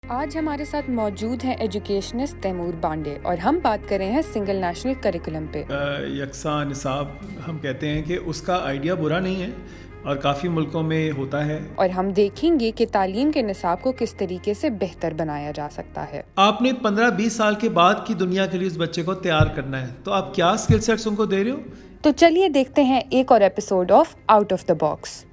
آج ہمارے ساتھ موجود ہیں ایجوکیشنسٹ تیمور بانڈے اور ہم بات کر رہے ہیں سنگل نیشنل کریکولم پہ۔ یکساں نصاب ہم کہتے ہیں کہ اس کا آئیڈیا برا نہیں ہے اور کافی ملکوں میں ہوتا ہے، اور ہم دیکھیں گے کہ تعلیم کے نصاب کو کس طریقے سے بہتر بنایا جا سکتا ہے۔ آپ نے 15-20 سال کے بعد کی دنیا کے لیے اس بچے کو تیار کرنا ہے، تو آپ کیا اسکل سیٹس ان کو دے رہے ہو؟ تو چلیے دیکھتے ہیں ایک اور episode of out of the box.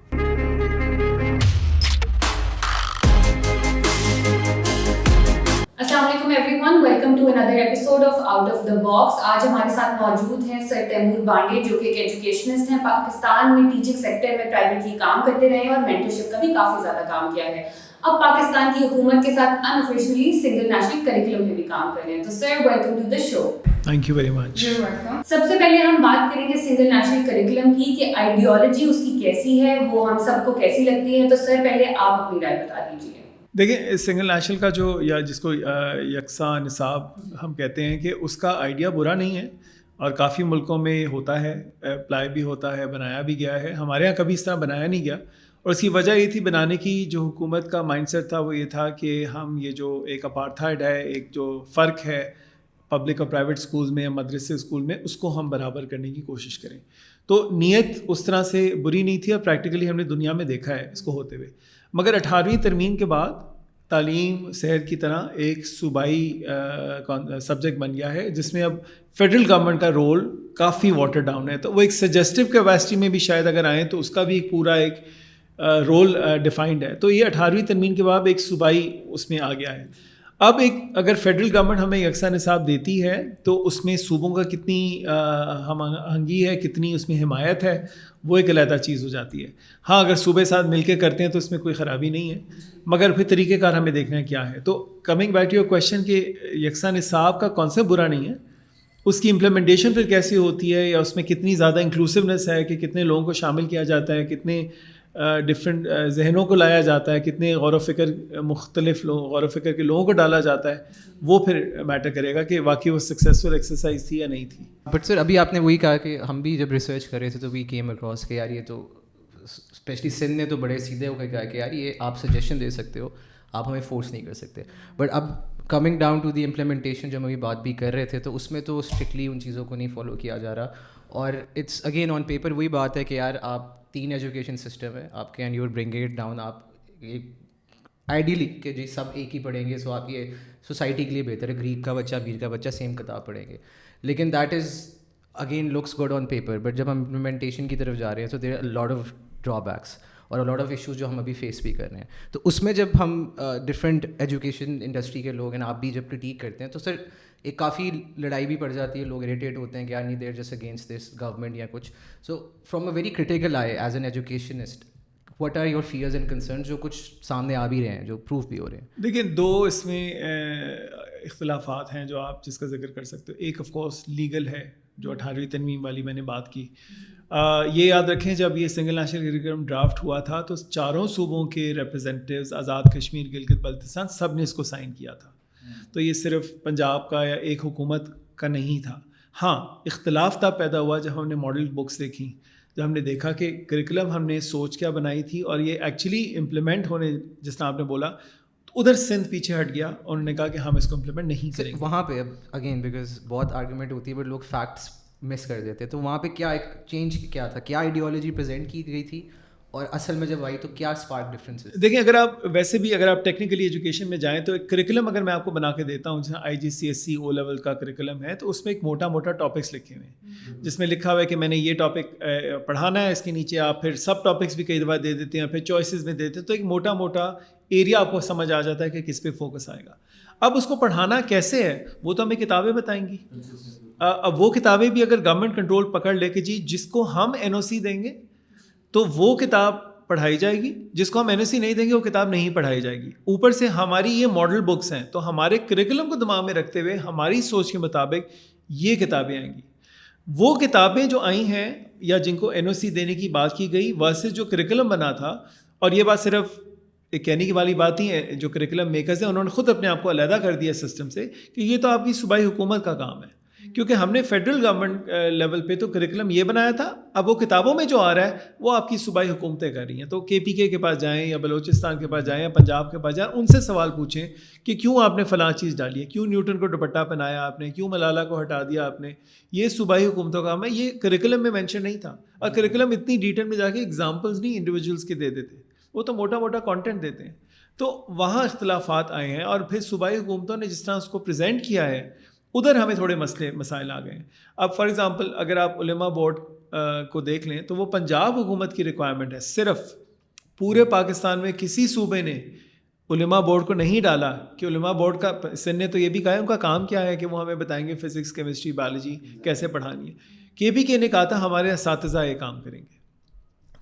السلام علیکم everyone, welcome to another episode of out of the box. آج ہمارے ساتھ موجود ہیں سر تیمور بانڈے، جو کہ ایک ایجوکیشنسٹ ہیں، پاکستان میں ٹیچنگ سیکٹر میں پرائیویٹلی کام کرتے رہے ہیں اور مینٹرشپ کا بھی کافی زیادہ کام کیا ہے۔ اب پاکستان کی حکومت کے ساتھ unofficially single national curriculum میں بھی کام کر رہے ہیں۔ تو sir welcome to the show. Thank you very much. سب سے پہلے ہم بات کریں گے سنگل نیشنل کریکولم کی، کہ آئیڈیالوجی اس کی کیسی ہے، وہ ہم سب کو کیسی لگتی ہے۔ تو سر پہلے آپ اپنی رائے بتا دیجیے۔ دیکھیں، سنگل نیشنل کا جو یا جس کو یکساں نصاب ہم کہتے ہیں کہ اس کا آئیڈیا برا نہیں ہے اور کافی ملکوں میں ہوتا ہے، اپلائی بھی ہوتا ہے، بنایا بھی گیا ہے۔ ہمارے یہاں کبھی اس طرح بنایا نہیں گیا، اور اس کی وجہ یہ تھی بنانے کی، جو حکومت کا مائنڈ سیٹ تھا وہ یہ تھا کہ ہم یہ جو ایک اپارتھائڈ ہے، ایک جو فرق ہے پبلک اور پرائیویٹ اسکولز میں یا مدرسے اسکول میں، اس کو ہم برابر کرنے کی کوشش کریں۔ تو نیت اس طرح سے بری نہیں تھی، اور پریکٹیکلی ہم نے دنیا میں دیکھا ہے اس کو ہوتے ہوئے۔ مگر 18ویں ترمیم کے بعد تعلیم صحت کی طرح ایک صوبائی سبجیکٹ بن گیا ہے، جس میں اب فیڈرل گورنمنٹ کا رول کافی واٹر ڈاؤن ہے۔ تو وہ ایک سجیسٹو کیپیسٹی میں بھی شاید اگر آئیں تو اس کا بھی ایک پورا ایک رول ڈیفائنڈ ہے۔ تو یہ 18ویں ترمیم کے بعد ایک صوبائی اس میں آ گیا ہے۔ اب ایک اگر فیڈرل گورنمنٹ ہمیں یکساں نصاب دیتی ہے تو اس میں صوبوں کا کتنی ہم آہنگی ہے، کتنی اس میں حمایت ہے، وہ ایک علیحدہ چیز ہو جاتی ہے۔ ہاں، اگر صوبے ساتھ مل کے کرتے ہیں تو اس میں کوئی خرابی نہیں ہے، مگر پھر طریقہ کار ہمیں دیکھنا ہے کیا ہے۔ تو coming back to your question کہ یکساں نصاب کا کانسیپٹ برا نہیں ہے، اس کی امپلیمنٹیشن پھر کیسی ہوتی ہے، یا اس میں کتنی زیادہ انکلوسیونیس ہے کہ کتنے لوگوں کو شامل کیا جاتا ہے، کتنے ڈفرینٹ ذہنوں کو لایا جاتا ہے، کتنے غور و فکر مختلف غور و فکر کے لوگوں کو ڈالا جاتا ہے، وہ پھر میٹر کرے گا کہ واقعی وہ سکسیزفل ایکسرسائز تھی یا نہیں تھی۔ بٹ سر، ابھی آپ نے وہی کہا کہ ہم بھی جب ریسرچ کر رہے تھے تو وی کیم اکراس کہ یار یہ تو اسپیشلی سندھ نے تو بڑے سیدھے ہو کے کہا کہ یار یہ آپ سجیشن دے سکتے ہو، آپ ہمیں فورس نہیں کر سکتے۔ بٹ اب coming down to the implementation, جو ہم ابھی بات بھی کر رہے تھے، تو اس میں تو اسٹرکٹلی ان چیزوں کو نہیں فالو کیا جا رہا، اور اٹس اگین آن پیپر وہی بات ہے کہ یار آپ 3 ایجوکیشن سسٹم ہے آپ کے، and you bring it down. آپ آئیڈیلی کہ جی سب ایک ہی پڑھیں گے، سو آپ یہ سوسائٹی کے لیے بہتر ہے، گریک کا بچہ بیر کا بچہ سیم کتاب پڑھیں گے، لیکن that is again looks good on paper, but جب ہم امپلیمنٹیشن کی طرف جا رہے ہیں تو there are lot of drawbacks اور لاٹ آف ایشوز جو ہم ابھی فیس بھی کر رہے ہیں۔ تو اس میں جب ہم ڈفرینٹ ایجوکیشن انڈسٹری کے لوگ ہیں، آپ بھی جب کرٹیک کرتے ہیں تو سر ایک کافی لڑائی بھی پڑ جاتی ہے، لوگ اریٹیٹ ہوتے ہیں کہ یار نہیں there just against this government یا کچھ۔ So from a very critical eye as an educationist, what are your fears and concerns جو کچھ سامنے آ بھی رہے ہیں، جو پروف بھی ہو رہے ہیں؟ دیکھیں، 2 اس میں اختلافات ہیں جو آپ جس کا ذکر کر سکتے ہو۔ ایک آف کورس لیگل ہے، جو 18ویں ترمیم والی میں نے بات کی۔ یہ یاد رکھیں، جب یہ سنگل نیشنل کریکولم ڈرافٹ ہوا تھا تو 4 صوبوں کے ریپرزینٹیوز، آزاد کشمیر، گلگت بلتستان، سب نے اس کو سائن کیا تھا۔ تو یہ صرف پنجاب کا یا ایک حکومت کا نہیں تھا۔ ہاں، اختلاف تب پیدا ہوا جب ہم نے ماڈل بکس دیکھیں، جب ہم نے دیکھا کہ کریکولم ہم نے سوچ کیا بنائی تھی اور یہ ایکچولی امپلیمنٹ ہونے، جس طرح آپ نے بولا، تو ادھر سندھ پیچھے ہٹ گیا اور انہوں نے کہا کہ ہم اس کو امپلیمنٹ نہیں کریں گے۔ وہاں پہ اب اگین بیکاز بہت آرگومنٹ ہوتی ہے بٹ لوگ فیکٹس مس کر دیتے، تو وہاں پہ کیا ایک چینج کیا تھا، کیا آئیڈیالوجی پریزنٹ کی گئی تھی، اور اصل میں جب آئی تو کیا اسپارک ڈفرینس ہے؟ دیکھیں، اگر آپ ویسے بھی اگر آپ ٹیکنیکلی ایجوکیشن میں جائیں تو ایک کریکولم اگر میں آپ کو بنا کے دیتا ہوں، جہاں IGCSE او لیول کا کریکولم ہے، تو اس میں ایک موٹا موٹا ٹاپکس لکھے ہوئے ہیں، جس میں لکھا ہوا ہے کہ میں نے یہ ٹاپک پڑھانا ہے، اس کے نیچے آپ پھر سب ٹاپکس بھی کئی دفعہ دے دیتے ہیں، پھر چوائسیز میں دیتے ہیں، تو ایک موٹا موٹا ایریا آپ کو سمجھ آ جاتا ہے کہ کس پہ فوکس آئے گا۔ اب اس کو پڑھانا کیسے ہے وہ تو ہمیں کتابیں بتائیں گی۔ اب وہ کتابیں بھی اگر گورنمنٹ کنٹرول پکڑ لے کہ جی جس کو ہم NOC دیں گے تو وہ کتاب پڑھائی جائے گی، جس کو ہم NOC نہیں دیں گے وہ کتاب نہیں پڑھائی جائے گی۔ اوپر سے ہماری یہ ماڈل بکس ہیں، تو ہمارے کریکولم کو دماغ میں رکھتے ہوئے ہماری سوچ کے مطابق یہ کتابیں آئیں گی۔ وہ کتابیں جو آئی ہیں یا جن کو NOC دینے کی بات کی گئی، ویسے جو کریکولم بنا تھا، اور یہ بات صرف ایک کہنے کی والی بات ہی ہے، جو کریکولم میکرز ہیں انہوں نے خود اپنے آپ کو علیحدہ کر دیا سسٹم سے کہ یہ تو آپ کی صوبائی حکومت کا کام ہے۔ کیونکہ ہم نے فیڈرل گورنمنٹ لیول پہ تو کریکولم یہ بنایا تھا. اب وہ کتابوں میں جو آ رہا ہے وہ آپ کی صوبائی حکومتیں کر رہی ہیں. تو KPK کے پاس جائیں یا بلوچستان کے پاس جائیں یا پنجاب کے پاس جائیں, ان سے سوال پوچھیں کہ کیوں آپ نے فلاں چیز ڈالی ہے, کیوں نیوٹن کو دوپٹہ پہنایا آپ نے, کیوں ملالہ کو ہٹا دیا آپ نے. یہ صوبائی حکومتوں کا کام ہے, یہ کریکولم میں مینشن نہیں تھا. اور کریکولم اتنی ڈیٹیل میں جا کے ایگزامپلز نہیں انڈیویجولس کے دے دیتے, وہ تو موٹا موٹا کانٹینٹ دیتے ہیں. تو وہاں اختلافات آئے ہیں, اور پھر صوبائی حکومتوں نے جس طرح اس کو پریزنٹ کیا ہے ادھر ہمیں تھوڑے مسائل آ گئے ہیں. اب فار ایگزامپل اگر آپ علماء بورڈ کو دیکھ لیں تو وہ پنجاب حکومت کی ریکوائرمنٹ ہے. صرف پورے پاکستان میں کسی صوبے نے علماء بورڈ کو نہیں ڈالا کہ علماء بورڈ کا سن نے تو یہ بھی کہا ہے ان کا کام کیا ہے کہ وہ ہمیں بتائیں گے فزکس, کیمسٹری, بایولوجی کیسے پڑھانی ہے. KPK نے کہا تھا ہمارے اساتذہ یہ کام کریں گے.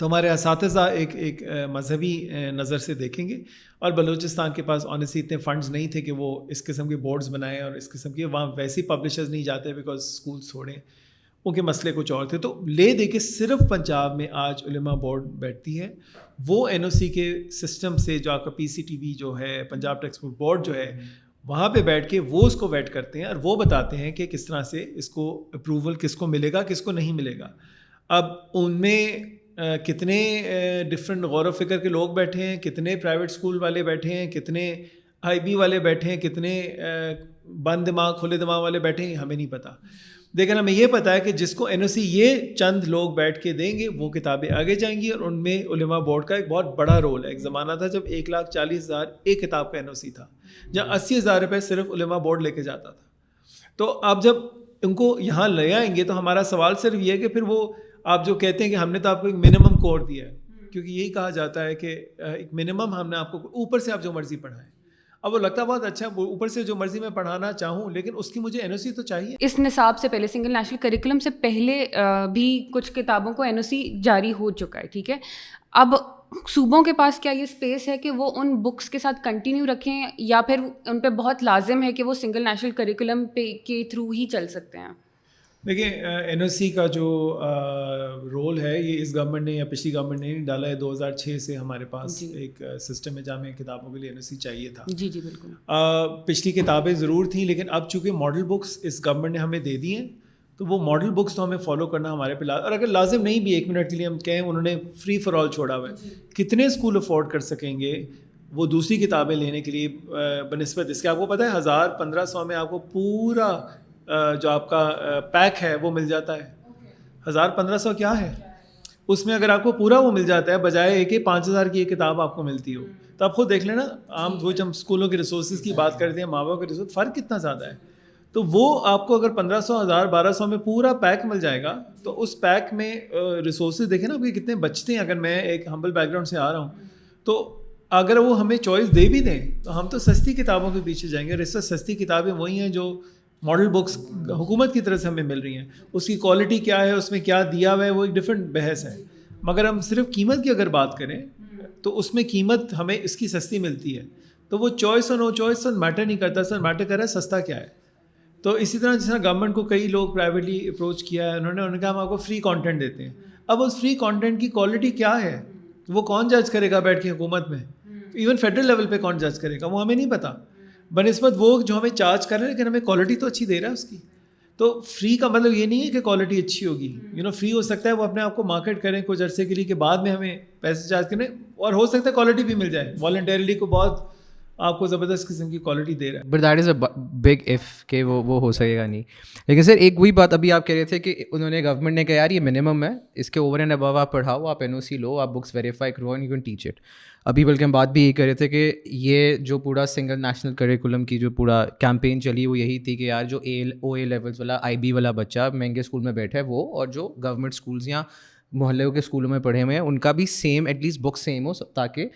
تو ہمارے اساتذہ ایک مذہبی نظر سے دیکھیں گے, اور بلوچستان کے پاس آنیسٹلی اتنے فنڈز نہیں تھے کہ وہ اس قسم کے بورڈز بنائیں, اور اس قسم کے وہاں ویسے پبلشرز نہیں جاتے بیکاز اسکولس چھوڑیں, ان کے مسئلے کچھ اور تھے. تو لے دے کے صرف پنجاب میں آج علماء بورڈ بیٹھتی ہے. وہ NOC کے سسٹم سے جو آپ کا PCTB جو ہے, پنجاب ٹیکسٹ بک بورڈ جو ہے, وہاں پہ بیٹھ کے وہ اس کو ویٹ کرتے ہیں اور وہ بتاتے ہیں کہ کس طرح سے اس کو اپروول کس کو ملے گا, کس کو نہیں ملے گا. اب ان میں کتنے ڈفرینٹ غور و فکر کے لوگ بیٹھے ہیں, کتنے پرائیویٹ اسکول والے بیٹھے ہیں, کتنے IB والے بیٹھے ہیں, کتنے بند دماغ کھلے دماغ والے بیٹھے ہیں, ہمیں نہیں پتہ. لیکن ہمیں یہ پتہ ہے کہ جس کو NOC یہ چند لوگ بیٹھ کے دیں گے وہ کتابیں آگے جائیں گی, اور ان میں علماء بورڈ کا ایک بہت بڑا رول ہے. ایک زمانہ تھا جب 1,40,000 ایک کتاب کا NOC تھا, جہاں 80,000 روپے صرف علماء بورڈ لے کے جاتا تھا. تو آپ جب ان کو یہاں لے آئیں گے تو ہمارا سوال صرف یہ ہے کہ پھر وہ آپ جو کہتے ہیں کہ ہم نے تو آپ کو ایک منیمم کور دیا ہے, کیونکہ یہی کہا جاتا ہے کہ ایک منیمم ہم نے آپ کو, اوپر سے آپ جو مرضی پڑھائیں. اب وہ لگتا ہے بہت اچھا, اوپر سے جو مرضی میں پڑھانا چاہوں, لیکن اس کی مجھے NOC تو چاہیے. اس نصاب سے پہلے, سنگل نیشنل کریکولم سے پہلے بھی کچھ کتابوں کو NOC جاری ہو چکا ہے, ٹھیک ہے. اب صوبوں کے پاس کیا یہ اسپیس ہے کہ وہ ان بکس کے ساتھ کنٹینیو رکھیں, یا پھر ان پہ بہت لازم ہے کہ وہ سنگل نیشنل کریکولم کے تھرو ہی چل سکتے ہیں؟ دیکھیں NOC کا جو رول ہے یہ اس گورنمنٹ نے یا پچھلی گورنمنٹ نے نہیں ڈالا ہے. 2006 سے ہمارے پاس ایک سسٹم ہے جہاں ہمیں کتابوں کے لیے NOC چاہیے تھا. جی جی بالکل. پچھلی کتابیں ضرور تھیں, لیکن اب چونکہ ماڈل بکس اس گورنمنٹ نے ہمیں دے دی ہیں تو وہ ماڈل بکس تو ہمیں فالو کرنا ہمارے پہ اور اگر لازم نہیں بھی, 1 منٹ کے لیے ہم کہیں انہوں نے فری فار آل چھوڑا ہوا ہے, کتنے اسکول افورڈ کر سکیں گے وہ دوسری کتابیں لینے کے لیے بنسبت اس کے. آپ کو پتہ ہے 1,000-1,500 میں آپ کو پورا جو آپ کا پیک ہے وہ مل جاتا ہے. 1,000-1,500 کیا ہے, اس میں اگر آپ کو پورا وہ مل جاتا ہے بجائے کہ 5,000 کی ایک کتاب آپ کو ملتی ہو. تو آپ خود دیکھ لیں نا, عام وہ جب اسکولوں کے ریسورسز کی بات کرتے ہیں, ماں باپ کے ریسورس, فرق کتنا زیادہ ہے. تو وہ آپ کو اگر 1,500, 1,000-1,200 میں پورا پیک مل جائے گا تو اس پیک میں ریسورسز دیکھیں نا آپ کے کتنے بچتے ہیں. اگر میں ایک ہمبل بیک گراؤنڈ سے آ رہا ہوں تو اگر وہ ہمیں چوائس دے بھی دیں تو ہم تو سستی کتابوں کے پیچھے جائیں گے. ریسرچ سستی کتابیں وہی ہیں جو ماڈل بکس حکومت کی طرف سے ہمیں مل رہی ہیں. اس کی کوالٹی کیا ہے, اس میں کیا دیا ہوا ہے, وہ ایک ڈفرینٹ بحث ہے. مگر ہم صرف قیمت کی اگر بات کریں تو اس میں قیمت ہمیں اس کی سستی ملتی ہے. تو وہ چوائس اور نو چوائس سر میٹر نہیں کرتا, سر میٹر کر رہا ہے سستا کیا ہے. تو اسی طرح جس طرح گورنمنٹ کو کئی لوگ پرائیویٹلی اپروچ کیا ہے, انہوں نے کہا ہم آپ کو فری کانٹینٹ دیتے ہیں. اب اس فری کانٹینٹ کی کوالٹی کیا ہے وہ کون جج کرے گا بیٹھ کے حکومت میں؟ ایون فیڈرل لیول پہ کون جج کرے گا وہ ہمیں نہیں پتہ, بنسبت وہ جو ہمیں چارج کر رہے ہیں, لیکن ہمیں کوالٹی تو اچھی دے رہا ہے اس کی. تو فری کا مطلب یہ نہیں ہے کہ کوالٹی اچھی ہوگی. فری ہو سکتا ہے وہ اپنے آپ کو مارکیٹ کریں کچھ عرصے کے لیے کہ بعد میں ہمیں پیسے چارج کریں, اور ہو سکتا ہے کوالٹی بھی مل جائے والنٹیرلی, کو بہت آپ کو زبردست قسم کی کوالٹی دے رہا ہے. But that is a big if کہ وہ ہو سکے گا نہیں. لیکن سر ایک وہی بات ابھی آپ کہہ رہے تھے کہ انہوں نے گورنمنٹ نے کہا یار یہ منیمم ہے, اس کے اوور اینڈ ابو آپ پڑھاؤ, آپ NOC لو, آپ بکس ویریفائی کرو and you can teach it. ابھی بلکہ ہم بات بھی یہی کر رہے تھے کہ یہ جو پورا سنگل نیشنل کریکولم کی جو پورا کیمپین چلی وہ یہی تھی کہ یار جو OA لیولس والا IB والا بچہ مہنگے اسکول میں بیٹھا ہے وہ, اور جو گورنمنٹ اسکولس یا محلوں کے اسکولوں میں پڑھے ہوئے ہیں ان کا بھی same at least book same ہو تاکہ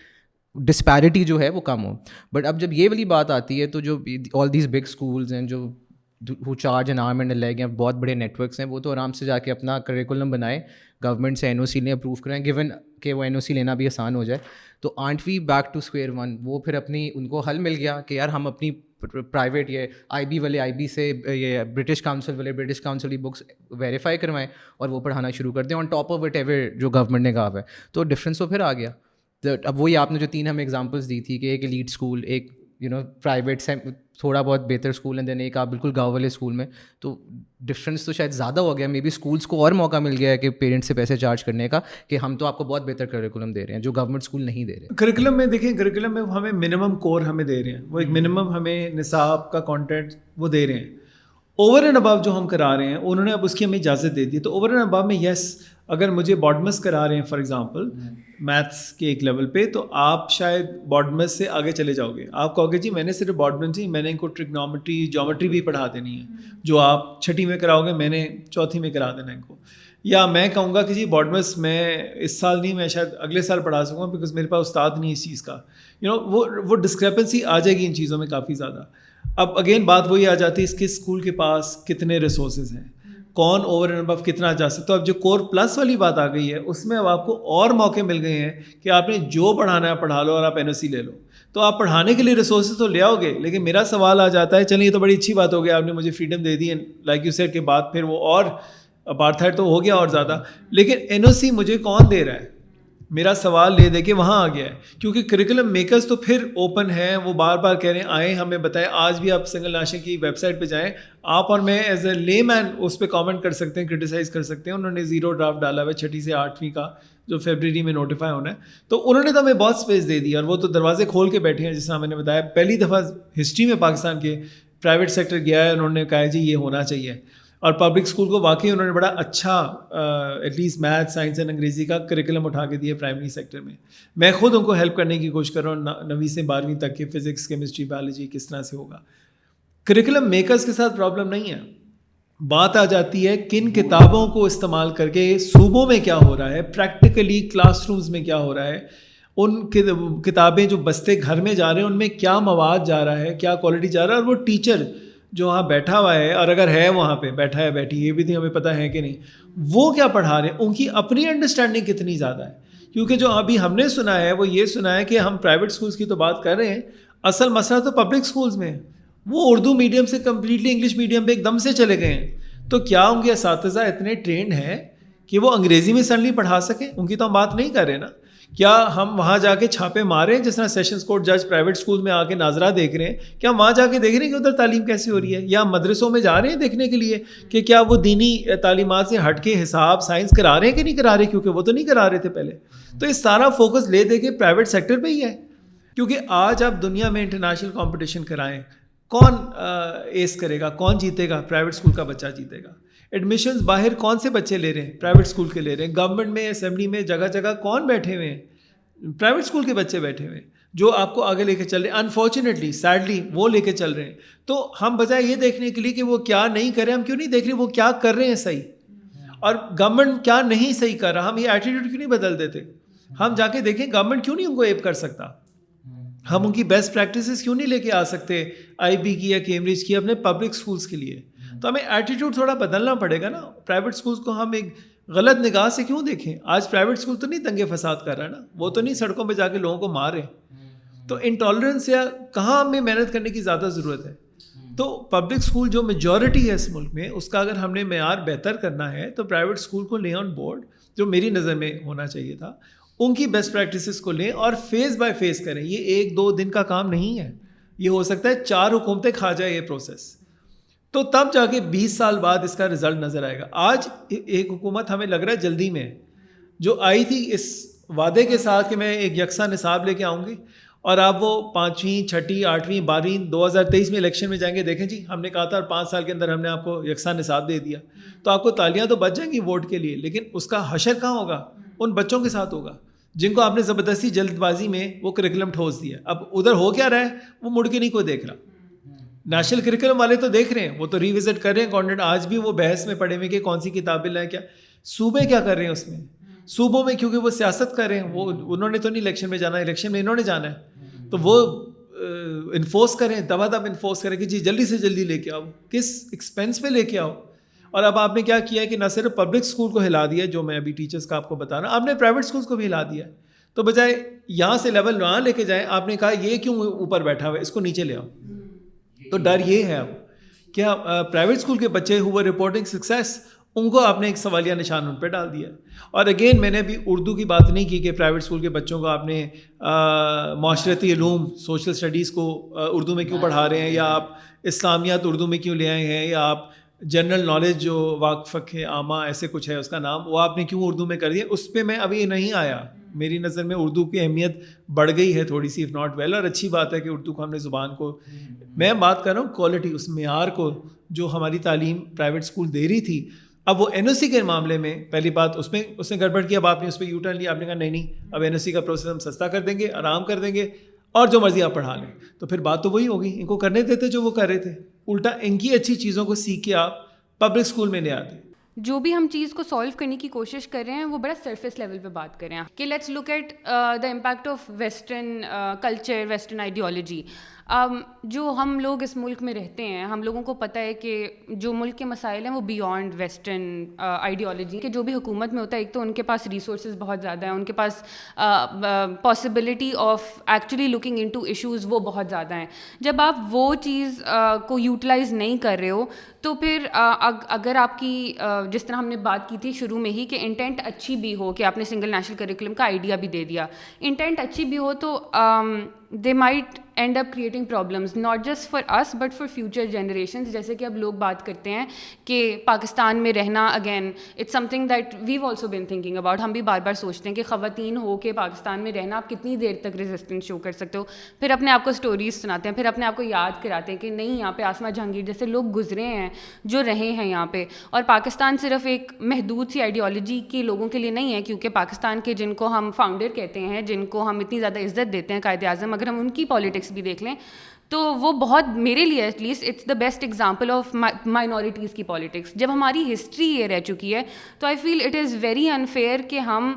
ڈسپیرٹی جو ہے وہ کم ہو. بٹ اب جب یہ والی بات آتی ہے تو جو آل دیز بگ اسکولز ہیں جو who charge an arm and a leg ہیں, بہت بڑے نیٹ ورکس ہیں, وہ تو آرام سے جا کے اپنا کریکولم بنائیں, گورنمنٹ سے NOC لیں, اپروو کریں, گیون کہ وہ NOC لینا بھی آسان ہو جائے. تو aren't we back to square one. وہ پھر اپنی ان کو حل مل گیا کہ یار ہم اپنی پرائیویٹ یہ IB والے IB سے یہ برٹش کاؤنسل والے برٹش کاؤنسل کی بکس ویریفائی کروائیں اور وہ پڑھانا شروع کر دیں on top of what ever جو گورنمنٹ نے کہا ہوا ہے. تو ڈفرینس تو پھر آ گیا. اب وہی آپ نے جو 3 ہمیں ایگزامپلس دی تھی کہ ایک ایلیٹ اسکول, ایک پرائیویٹ سے تھوڑا بہت بہتر اسکول ہیں، دین ایک آپ بالکل گاؤں والے اسکول میں، تو ڈفرینس تو شاید زیادہ ہو گیا. مے بی اسکولس کو اور موقع مل گیا ہے کہ پیرنٹس سے پیسے چارج کرنے کا کہ ہم تو آپ کو بہت بہتر کریکولم دے رہے ہیں جو گورنمنٹ اسکول نہیں دے رہے. کریکولم میں دیکھیں، کریکولم میں ہمیں منیمم کور ہمیں دے رہے ہیں، وہ ایک منیمم ہمیں نصاب کا کانٹینٹ وہ دے رہے ہیں. اوور اینڈ ابو جو ہم کرا رہے ہیں انہوں نے اب اس کی ہمیں اجازت دے دی. تو اوور اینڈ ابو میں یس، اگر مجھے بارڈمس کرا رہے ہیں فار ایگزامپل میتھس کے ایک لیول پہ، تو آپ شاید بارڈمس سے آگے چلے جاؤ گے. آپ کہو گے جی میں نے صرف بارڈمس ہی، میں نے ان کو ٹرگنومیٹری جیومیٹری بھی پڑھا دینی ہے، جو آپ چھٹی میں کراؤ گے میں نے چوتھی میں کرا دینا ان کو. یا میں کہوں گا کہ جی بارڈمس میں اس سال نہیں، میں شاید اگلے سال پڑھا سکوں گا بیکاز میرے پاس استاد نہیں اس چیز کا. وہ ڈسکریپنسی آ جائے گی ان چیزوں میں کافی زیادہ. اب اگین بات وہی آ جاتی ہے اس کے اسکول کے پاس کتنے ریسورسز ہیں، کون اوور اینڈ ابو کتنا جا سکتا. تو اب جو کور پلس والی بات آ گئی ہے اس میں اب آپ کو اور موقع مل گئے ہیں کہ آپ نے جو پڑھانا ہے پڑھا لو اور آپ NOC لے لو. تو آپ پڑھانے کے لیے ریسورسز تو لے آؤ گے، لیکن میرا سوال آ جاتا ہے، چلیے یہ تو بڑی اچھی بات ہو گئی آپ نے مجھے فریڈم دے دی ہے لائک یو سیڈ کے بعد، پھر وہ اور اپارتھائڈ تو ہو گیا اور زیادہ، لیکن NOC مجھے کون دے رہا ہے؟ میرا سوال لے دے کے وہاں آ گیا ہے. کیونکہ کریکولم میکرز تو پھر اوپن ہیں، وہ بار بار کہہ رہے ہیں آئیں ہمیں بتائیں. آج بھی آپ سنگل نیشنل کی ویب سائٹ پہ جائیں، آپ اور میں ایز اے لے مین اس پہ کامنٹ کر سکتے ہیں، کرٹیسائز کر سکتے ہیں. انہوں نے 0 ڈرافٹ ڈالا ہوا ہے 6 سے 8ویں کا جو فیبرری میں نوٹیفائی ہونا ہے. تو انہوں نے تو ہمیں بہت اسپیس دے دی اور وہ تو دروازے کھول کے بیٹھے ہیں. جس طرح میں نے بتایا پہلی دفعہ ہسٹری میں پاکستان کے پرائیویٹ سیکٹر گیا ہے، انہوں نے کہا جی یہ ہونا چاہیے. اور پبلک اسکول کو واقعی انہوں نے بڑا اچھا at least math science and انگریزی کا کریکولم اٹھا کے دیا پرائمری سیکٹر میں. میں خود ان کو ہیلپ کرنے کی کوشش کر رہا ہوں 9ویں سے 12ویں تک کے فزکس کیمسٹری بایولوجی کس طرح سے ہوگا. کریکولم میکرز کے ساتھ پرابلم نہیں ہے. بات آ جاتی ہے کن کتابوں کو استعمال کر کے صوبوں میں کیا ہو رہا ہے، پریکٹیکلی کلاس رومز میں کیا ہو رہا ہے، ان کتابیں جو بستے گھر میں جا رہے ہیں ان میں کیا مواد جا رہا ہے، کیا کوالٹی جا رہا ہے. اور وہ ٹیچر جو وہاں بیٹھا ہوا ہے، اور اگر ہے وہاں پہ بیٹھا ہے بیٹھی، یہ بھی نہیں ہمیں پتہ ہے کہ نہیں، وہ کیا پڑھا رہے ہیں، ان کی اپنی انڈرسٹینڈنگ کتنی زیادہ ہے. کیونکہ جو ابھی ہم نے سنا ہے وہ یہ سنا ہے کہ ہم پرائیویٹ اسکولس کی تو بات کر رہے ہیں، اصل مسئلہ تو پبلک اسکولس میں ہے. وہ اردو میڈیم سے کمپلیٹلی انگلش میڈیم پہ ایک دم سے چلے گئے ہیں. تو کیا ان کے اساتذہ اتنے ٹرینڈ ہیں کہ وہ انگریزی میں سڈنلی پڑھا سکیں؟ ان کی تو ہم بات نہیں کر رہے نا. کیا ہم وہاں جا کے چھاپے مارے ہیں جس طرح سیشنز کورٹ جج پرائیویٹ اسکول میں آ کے ناظرہ دیکھ رہے ہیں؟ کیا ہم وہاں جا کے دیکھ رہے ہیں کہ ادھر تعلیم کیسی ہو رہی ہے؟ یا مدرسوں میں جا رہے ہیں دیکھنے کے لیے کہ کیا وہ دینی تعلیمات سے ہٹ کے حساب سائنس کرا رہے ہیں کہ نہیں کرا رہے؟ کیونکہ وہ تو نہیں کرا رہے تھے پہلے. تو اس سارا فوکس لے دے کے پرائیویٹ سیکٹر پہ ہی ہے. کیونکہ آج آپ دنیا میں انٹرنیشنل کمپٹیشن کرائیں، کون ایس کرے گا، کون جیتے گا؟ پرائیویٹ اسکول کا بچہ جیتے گا. ایڈمیشنز باہر کون سے بچے لے رہے ہیں؟ پرائیویٹ اسکول کے لے رہے ہیں. گورنمنٹ میں اسمبلی میں جگہ جگہ کون بیٹھے ہوئے ہیں؟ پرائیویٹ اسکول کے بچے بیٹھے ہوئے ہیں جو آپ کو آگے لے کے چل رہے ہیں. انفارچونیٹلی سیڈلی وہ لے کے چل رہے ہیں. تو ہم بجائے یہ دیکھنے کے لیے کہ وہ کیا نہیں کر رہے، ہم کیوں نہیں دیکھ رہے وہ کیا کر رہے ہیں صحیح، اور گورنمنٹ کیا نہیں صحیح کر رہا، ہم یہ ایٹیٹیوڈ کیوں نہیں بدل دیتے؟ ہم جا کے دیکھیں گورنمنٹ کیوں نہیں ان کو ایپ کر سکتا، ہم ان کی بیسٹ پریکٹسز کیوں نہیں لے کے آ سکتے IB کی یا کیمبرج کی اپنے پبلک اسکولس کے لیے. تو ہمیں ایٹیٹیوڈ تھوڑا بدلنا پڑے گا نا. پرائیویٹ اسکولس کو ہم ایک غلط نگاہ سے کیوں دیکھیں؟ آج پرائیویٹ اسکول تو نہیں دنگے فساد کر رہا ہے نا، وہ تو نہیں سڑکوں پہ جا کے لوگوں کو مارے. تو انٹالرنس یا کہاں ہمیں محنت کرنے کی زیادہ ضرورت ہے؟ تو پبلک اسکول جو میجورٹی ہے اس ملک میں، اس کا اگر ہم نے معیار بہتر کرنا ہے تو پرائیویٹ اسکول کو لیں آن بورڈ، جو میری نظر میں ہونا چاہیے تھا. ان کی بیسٹ پریکٹسز کو لیں اور فیز بائی فیز کریں. یہ 1-2 دن کا کام نہیں ہے، یہ ہو سکتا ہے 4 حکومتیں کھا جائے یہ پروسیس. تو تب جا کے 20 سال بعد اس کا رزلٹ نظر آئے گا. آج ایک حکومت ہمیں لگ رہا ہے جلدی میں جو آئی تھی اس وعدے کے ساتھ کہ میں ایک یکساں نصاب لے کے آؤں گی، اور آپ وہ 5ویں 6ٹھی 8ویں 12ویں 2023 میں الیکشن میں جائیں گے، دیکھیں جی ہم نے کہا تھا 5 سال کے اندر ہم نے آپ کو یکساں نصاب دے دیا. تو آپ کو تالیاں تو بچ جائیں گی ووٹ کے لیے، لیکن اس کا حشر کہاں ہوگا؟ ان بچوں کے ساتھ ہوگا جن کو آپ نے زبردستی جلد بازی میں وہ کریکولم ٹھوس دیا. اب ادھر ہو کیا رہا ہے وہ مڑ کے نہیں کوئی دیکھ رہا. نیشنل کریکولم والے تو دیکھ رہے ہیں، وہ تو ریوزٹ کر رہے ہیں کانٹینٹ. آج بھی وہ بحث میں پڑے ہوئے کہ کون سی کتابیں لائیں. کیا صوبے کیا کر رہے ہیں اس میں؟ صوبوں میں کیونکہ وہ سیاست کر رہے ہیں، وہ انہوں نے تو نہیں الیکشن میں جانا، الیکشن میں انہوں نے جانا ہے، تو وہ انفورس کریں، دبا دب انفورس کریں کہ جی جلدی سے جلدی لے کے آؤ. کس ایکسپینس پہ لے کے آؤ؟ اور اب آپ نے کیا کیا ہے کہ نہ صرف پبلک اسکول کو ہلا دیا، جو میں ابھی ٹیچرس کا آپ کو بتا رہا ہوں، آپ نے پرائیویٹ اسکولس کو بھی ہلا دیا ہے. تو بجائے یہاں سے لیول وہاں لے کے جائیں، آپ نے کہا یہ کیوں اوپر بیٹھا ہوا ہے، اس کو نیچے لے آؤ. تو ڈر یہ ہے اب کیا پرائیویٹ اسکول کے بچے who were reporting success ان کو آپ نے ایک سوالیہ نشان ان پہ ڈال دیا. اور اگین میں نے ابھی اردو کی بات نہیں کی کہ پرائیویٹ اسکول کے بچوں کو آپ نے معاشرتی علوم سوشل اسٹڈیز کو اردو میں کیوں پڑھا رہے ہیں, یا آپ اسلامیات اردو میں کیوں لے آئے ہیں, یا آپ جنرل نالج جو واقف ہے عامہ ایسے کچھ ہے اس کا نام, وہ آپ نے کیوں اردو میں کر دیا. اس پہ میں ابھی نہیں آیا. میری نظر میں اردو کی اہمیت بڑھ گئی ہے تھوڑی سی, اف ناٹ ویل, اور اچھی بات ہے کہ اردو کو ہم نے زبان کو, میں بات کر رہا ہوں کوالٹی, اس معیار کو جو ہماری تعلیم پرائیویٹ اسکول دے رہی تھی. اب وہ این او سی کے معاملے میں پہلی بات اس نے گڑبڑ کیا. اب آپ نے اس پہ یو ٹرن لیا, آپ نے کہا نہیں اب این او سی کا پروسیس ہم سستا کر دیں گے, آرام کر دیں گے, اور جو مرضی آپ پڑھا لیں. تو پھر بات تو وہی ہوگی, ان کو کرنے دیتے جو وہ کر رہے تھے. الٹا ان کی اچھی چیزوں کو سیکھ کے آپ پبلک اسکول میں لے آتے. جو بھی ہم چیز کو سالو کرنے کی کوشش کر رہے ہیں وہ بڑا سرفیس لیول پہ بات کر رہے ہیں کہ let's look at the impact of western culture, western ideology. جو ہم لوگ اس ملک میں رہتے ہیں, ہم لوگوں کو پتہ ہے کہ جو ملک کے مسائل ہیں وہ بیانڈ ویسٹرن آئیڈیالوجی کہ جو بھی حکومت میں ہوتا ہے, ایک تو ان کے پاس ریسورسز بہت زیادہ ہیں, ان کے پاس possibility of actually looking into issues وہ بہت زیادہ ہیں. جب آپ وہ چیز کو یوٹیلائز نہیں کر رہے ہو تو پھر اگر آپ کی جس طرح ہم نے بات کی تھی شروع میں ہی کہ انٹینٹ اچھی بھی ہو, کہ آپ نے سنگل نیشنل کریکولم کا آئیڈیا بھی دے دیا, انٹینٹ اچھی بھی ہو تو they might end up creating problems not just for us but for future generations. جیسے کہ اب لوگ بات کرتے ہیں کہ پاکستان میں رہنا, again it's something that we've also been thinking about. ہم بھی بار بار سوچتے ہیں کہ خواتین ہو کے پاکستان میں رہنا آپ کتنی دیر تک ریزسٹنس شو کر سکتے ہو. پھر اپنے آپ کو اسٹوریز سناتے ہیں, پھر اپنے آپ کو یاد کراتے ہیں کہ نہیں یہاں پہ آسما جہانگیر جیسے لوگ گزرے ہیں جو رہے ہیں یہاں پہ. اور پاکستان صرف ایک محدود سی آئیڈیالوجی کے لوگوں کے لیے نہیں ہے, کیونکہ پاکستان کے جن کو ہم فاؤنڈر کہتے ہیں, جن کو ہم اتنی زیادہ عزت دیتے ہیں, قائد اعظم, اگر ہم ان کی پالیٹکس بھی دیکھ لیں تو وہ بہت, میرے لیے at least it's the best example of minorities کی پالیٹکس. جب ہماری ہسٹری یہ رہ چکی ہے تو I feel it is very unfair کہ ہم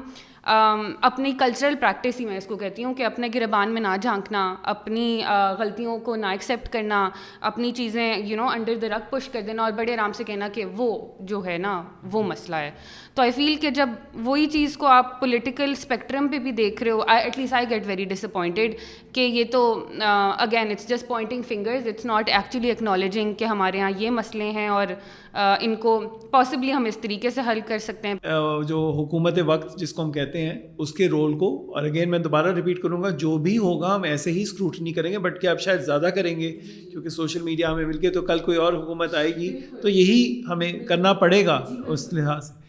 اپنی کلچرل پریکٹس ہی میں اس کو کہتی ہوں کہ اپنے گربان میں نہ جھانکنا, اپنی غلطیوں کو نہ ایکسیپٹ کرنا, اپنی چیزیں انڈر دا رگ پش کر دینا اور بڑے آرام سے کہنا کہ وہ جو ہے نا وہ مسئلہ ہے. تو آئی فیل کہ جب وہی چیز کو آپ پولیٹیکل اسپیکٹرم پہ بھی دیکھ رہے ہو, at least I get very disappointed کہ یہ تو again it's just pointing fingers, it's not actually acknowledging کہ ہمارے یہاں یہ مسئلے ہیں اور ان کو پاسبلی ہم اس طریقے سے حل کر سکتے ہیں. جو حکومت وقت جس کو ہم کہتے ہیں اس کے رول کو, اور اگین میں دوبارہ ریپیٹ کروں گا, جو بھی ہوگا ہم ایسے ہی اسکروٹنی کریں گے, بٹ کہ آپ شاید زیادہ کریں گے کیونکہ سوشل میڈیا ہمیں مل کے, تو کل کوئی اور حکومت آئے گی تو یہی ہمیں کرنا پڑے گا. اس لحاظ سے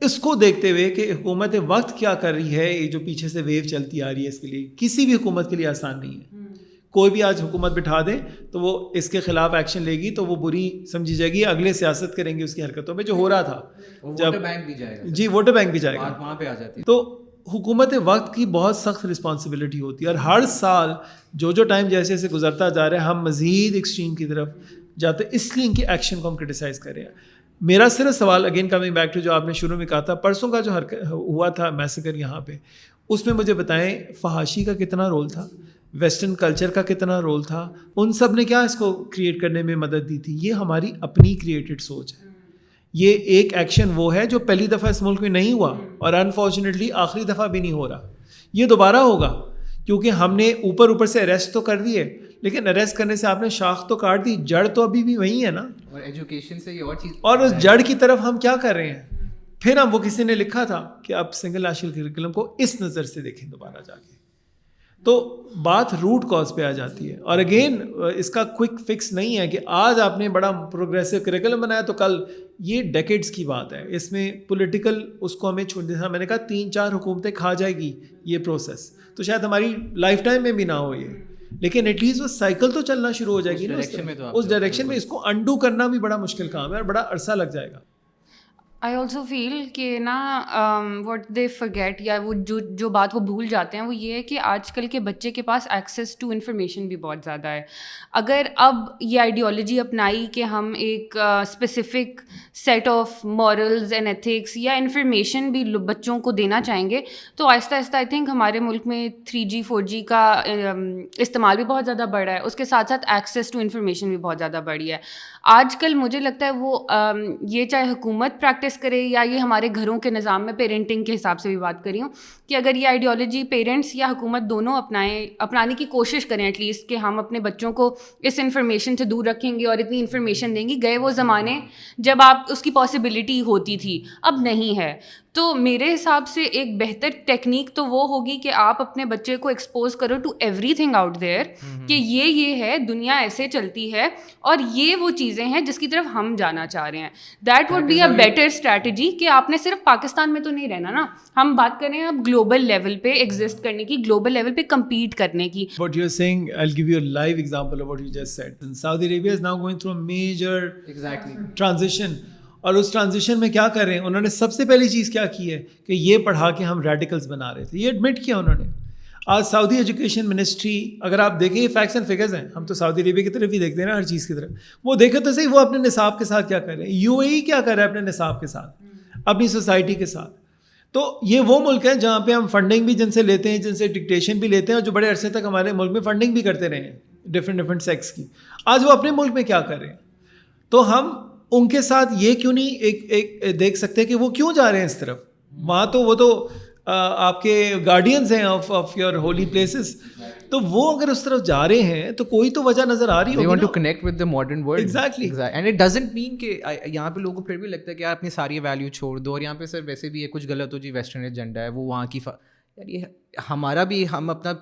اس کو دیکھتے ہوئے کہ حکومت وقت کیا کر رہی ہے, یہ جو پیچھے سے ویو چلتی آ رہی ہے, اس کے لیے کسی بھی حکومت کے لیے آسان نہیں ہے. کوئی بھی آج حکومت بٹھا دیں تو وہ اس کے خلاف ایکشن لے گی تو وہ بری سمجھی جائے گی, اگلے سیاست کریں گے اس کی حرکتوں میں, جو ہو رہا تھا. ووٹر بینک بھی جائے گا, جی ووٹر بینک بھی جائے گا, وہاں پہ آ جاتی ہے. تو حکومت وقت کی بہت سخت رسپانسبلٹی ہوتی ہے, اور ہر سال جو ٹائم جیسے جیسے گزرتا جا رہا ہے ہم مزید ایکسٹریم کی طرف جاتے ہیں, اس لیے ان کی ایکشن کو ہم کرٹیسائز کر رہے ہیں. میرا صرف سوال, اگین کمنگ بیک ٹو جو آپ نے شروع میں کہا تھا, پرسوں کا جو ہوا تھا میسیکر یہاں پہ, اس میں مجھے بتائیں فحاشی کا کتنا رول تھا, ویسٹرن کلچر کا کتنا رول تھا, ان سب نے کیا اس کو کریٹ کرنے میں مدد دی تھی. یہ ہماری اپنی کریٹڈ سوچ ہے. یہ ایک ایکشن وہ ہے جو پہلی دفعہ اس ملک میں نہیں ہوا, اور انفارچونیٹلی آخری دفعہ بھی نہیں ہو رہا. یہ دوبارہ ہوگا کیونکہ ہم نے اوپر سے اریسٹ تو کر دیے, لیکن اریسٹ کرنے سے آپ نے شاخ تو کاٹ دی, جڑ تو ابھی بھی وہی ہے نا. اور ایجوکیشن سے یہ اور چیز, اور اس جڑ کی طرف ہم کیا کر رہے ہیں. پھر ہم, وہ کسی نے لکھا تھا کہ اب سنگل نیشنل کریکولم کو اس نظر سے دیکھیں دوبارہ جا کے, تو بات روٹ کاز پہ آ جاتی ہے. اور اگین اس کا کوئک فکس نہیں ہے کہ آج آپ نے بڑا پروگریسو کریکولم بنایا تو کل, یہ ڈیکیڈز کی بات ہے. اس میں پولیٹیکل اس کو ہمیں چھوڑ دینا, میں نے کہا 3-4 حکومتیں کھا جائے گی یہ پروسیس, تو شاید ہماری لائف ٹائم میں بھی نہ ہو یہ, لیکن ایٹ لیسٹ وہ سائیکل تو چلنا شروع ہو جائے گی نا اس ڈائریکشن میں. اس کو انڈو کرنا بھی بڑا مشکل کام ہے اور بڑا عرصہ لگ جائے گا. آئی آلسو فیل کہ نا واٹ دے فرگیٹ, یا وہ جو بات وہ بھول جاتے ہیں وہ یہ ہے کہ آج کل کے بچے کے پاس ایکسیس ٹو انفارمیشن بھی بہت زیادہ ہے. اگر اب یہ آئیڈیالوجی اپنائی کہ ہم ایک specific set of morals and ethics یا انفارمیشن بھی بچوں کو دینا چاہیں گے, تو آہستہ آہستہ آئی تھنک ہمارے ملک میں 3G 4G کا استعمال بھی بہت زیادہ بڑھا ہے, اس کے ساتھ ساتھ ایکسیس ٹو انفارمیشن بھی بہت زیادہ بڑھی ہے. آج کل مجھے لگتا ہے وہ یہ چاہے حکومت پریکٹس پریکٹس کرے, یا یہ ہمارے گھروں کے نظام میں پیرنٹنگ کے حساب سے بھی بات کر رہی ہوں, کہ اگر یہ آئیڈیالوجی پیرنٹس یا حکومت دونوں اپنانے کی کوشش کریں ایٹ لیسٹ, کہ ہم اپنے بچوں کو اس انفارمیشن سے دور رکھیں گے اور اتنی انفارمیشن دیں گے. گئے وہ زمانے جب آپ اس کی پاسبلٹی ہوتی تھی, اب نہیں ہے. تو میرے حساب سے ایک بہتر ٹیکنیک تو وہ ہوگی کہ آپ اپنے بچے کو ایکسپوز کرو to everything out there, کہ یہ ہے, دنیا ایسے چلتی ہے, اور یہ وہ چیزیں ہیں جس کی طرف ہم جانا چاہ رہے ہیں. That would be a better strategy, کہ آپ نے صرف پاکستان میں تو نہیں رہنا نا, ہم بات کریں اب گلوبل لیول پہ ایگزسٹ کرنے کی, گلوبل لیول پہ کمپیٹ کرنے کی. What you're saying, I'll give you a live example of what you just said. And Saudi Arabia is now going through a major transition. اور اس ٹرانزیشن میں کیا کر رہے ہیں, انہوں نے سب سے پہلی چیز کیا کی ہے کہ یہ پڑھا کے ہم ریڈیکلز بنا رہے تھے, یہ ایڈمٹ کیا انہوں نے. آج سعودی ایجوکیشن منسٹری, اگر آپ دیکھیں یہ فیکٹس اینڈ فگرز ہیں, ہم تو سعودی عربیہ کی طرف ہی دیکھتے ہیں نا ہر چیز کی طرف, وہ دیکھو تو صحیح وہ اپنے نصاب کے ساتھ کیا کر رہے ہیں, یو اے ای کیا کر رہا ہے اپنے نصاب کے ساتھ, اپنی سوسائٹی کے ساتھ. تو یہ وہ ملک ہے جہاں پہ ہم فنڈنگ بھی جن سے لیتے ہیں, جن سے ڈکٹیشن بھی لیتے ہیں, اور جو بڑے عرصے تک ہمارے ملک میں فنڈنگ بھی کرتے رہے ہیں ڈفرینٹ سیکس کی. آج وہ اپنے ملک میں کیا کر رہے ہیں, تو ہم ان کے ساتھ یہ کیوں نہیں ایک دیکھ سکتے کہ وہ کیوں جا رہے ہیں اس طرف. وہاں تو وہ تو آپ کے گارڈینز ہیں آف یور ہولی پلیسز, تو وہ اگر اس طرف جا رہے ہیں تو کوئی تو وجہ نظر آ رہی ہوگی. They want to connect with the modern world. Exactly. And it doesn't mean کہ یہاں پہ لوگوں کو پھر بھی لگتا ہے کہ آپ اپنی ساری ویلیو چھوڑ دو, اور یہاں پہ سر ویسے بھی یہ کچھ غلط ہو جی, ویسٹرن ایجنڈا ہے وہ وہاں کی, یار یہ ہمارا بھی, ہم اپنا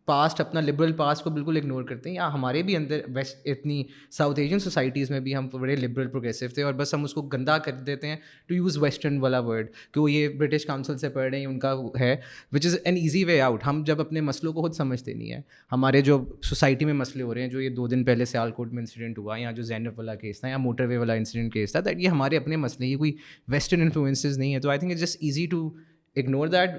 پاسٹ, اپنا لبرل پاسٹ کو بالکل اگنور کرتے ہیں. یا ہمارے بھی اندر ویسٹ اتنی ساؤتھ ایشین سوسائٹیز میں بھی ہم بڑے لبرل پروگریسو تھے, اور بس ہم اس کو گندا کر دیتے ہیں ٹو یوز ویسٹرن والا ورڈ, کہ وہ یہ برٹش کاؤنسل سے پڑھ رہے ہیں, ان کا ہے, which is an easy way out. ہم جب اپنے مسئلوں کو خود سمجھتے نہیں ہیں, ہمارے جو سوسائٹی میں مسئلے ہو رہے ہیں, جو یہ 2 دن پہلے سیالکوٹ میں انسیڈنٹ ہوا, یا جو زینب والا کیس تھا, یا موٹر وے والا انسیڈنٹ کیس تھا, دیٹ یہ ہمارے اپنے مسئلے, یہ کوئی ویسٹرن انفلوئنسز نہیں ہے. تو I think it's just easy to ignore that.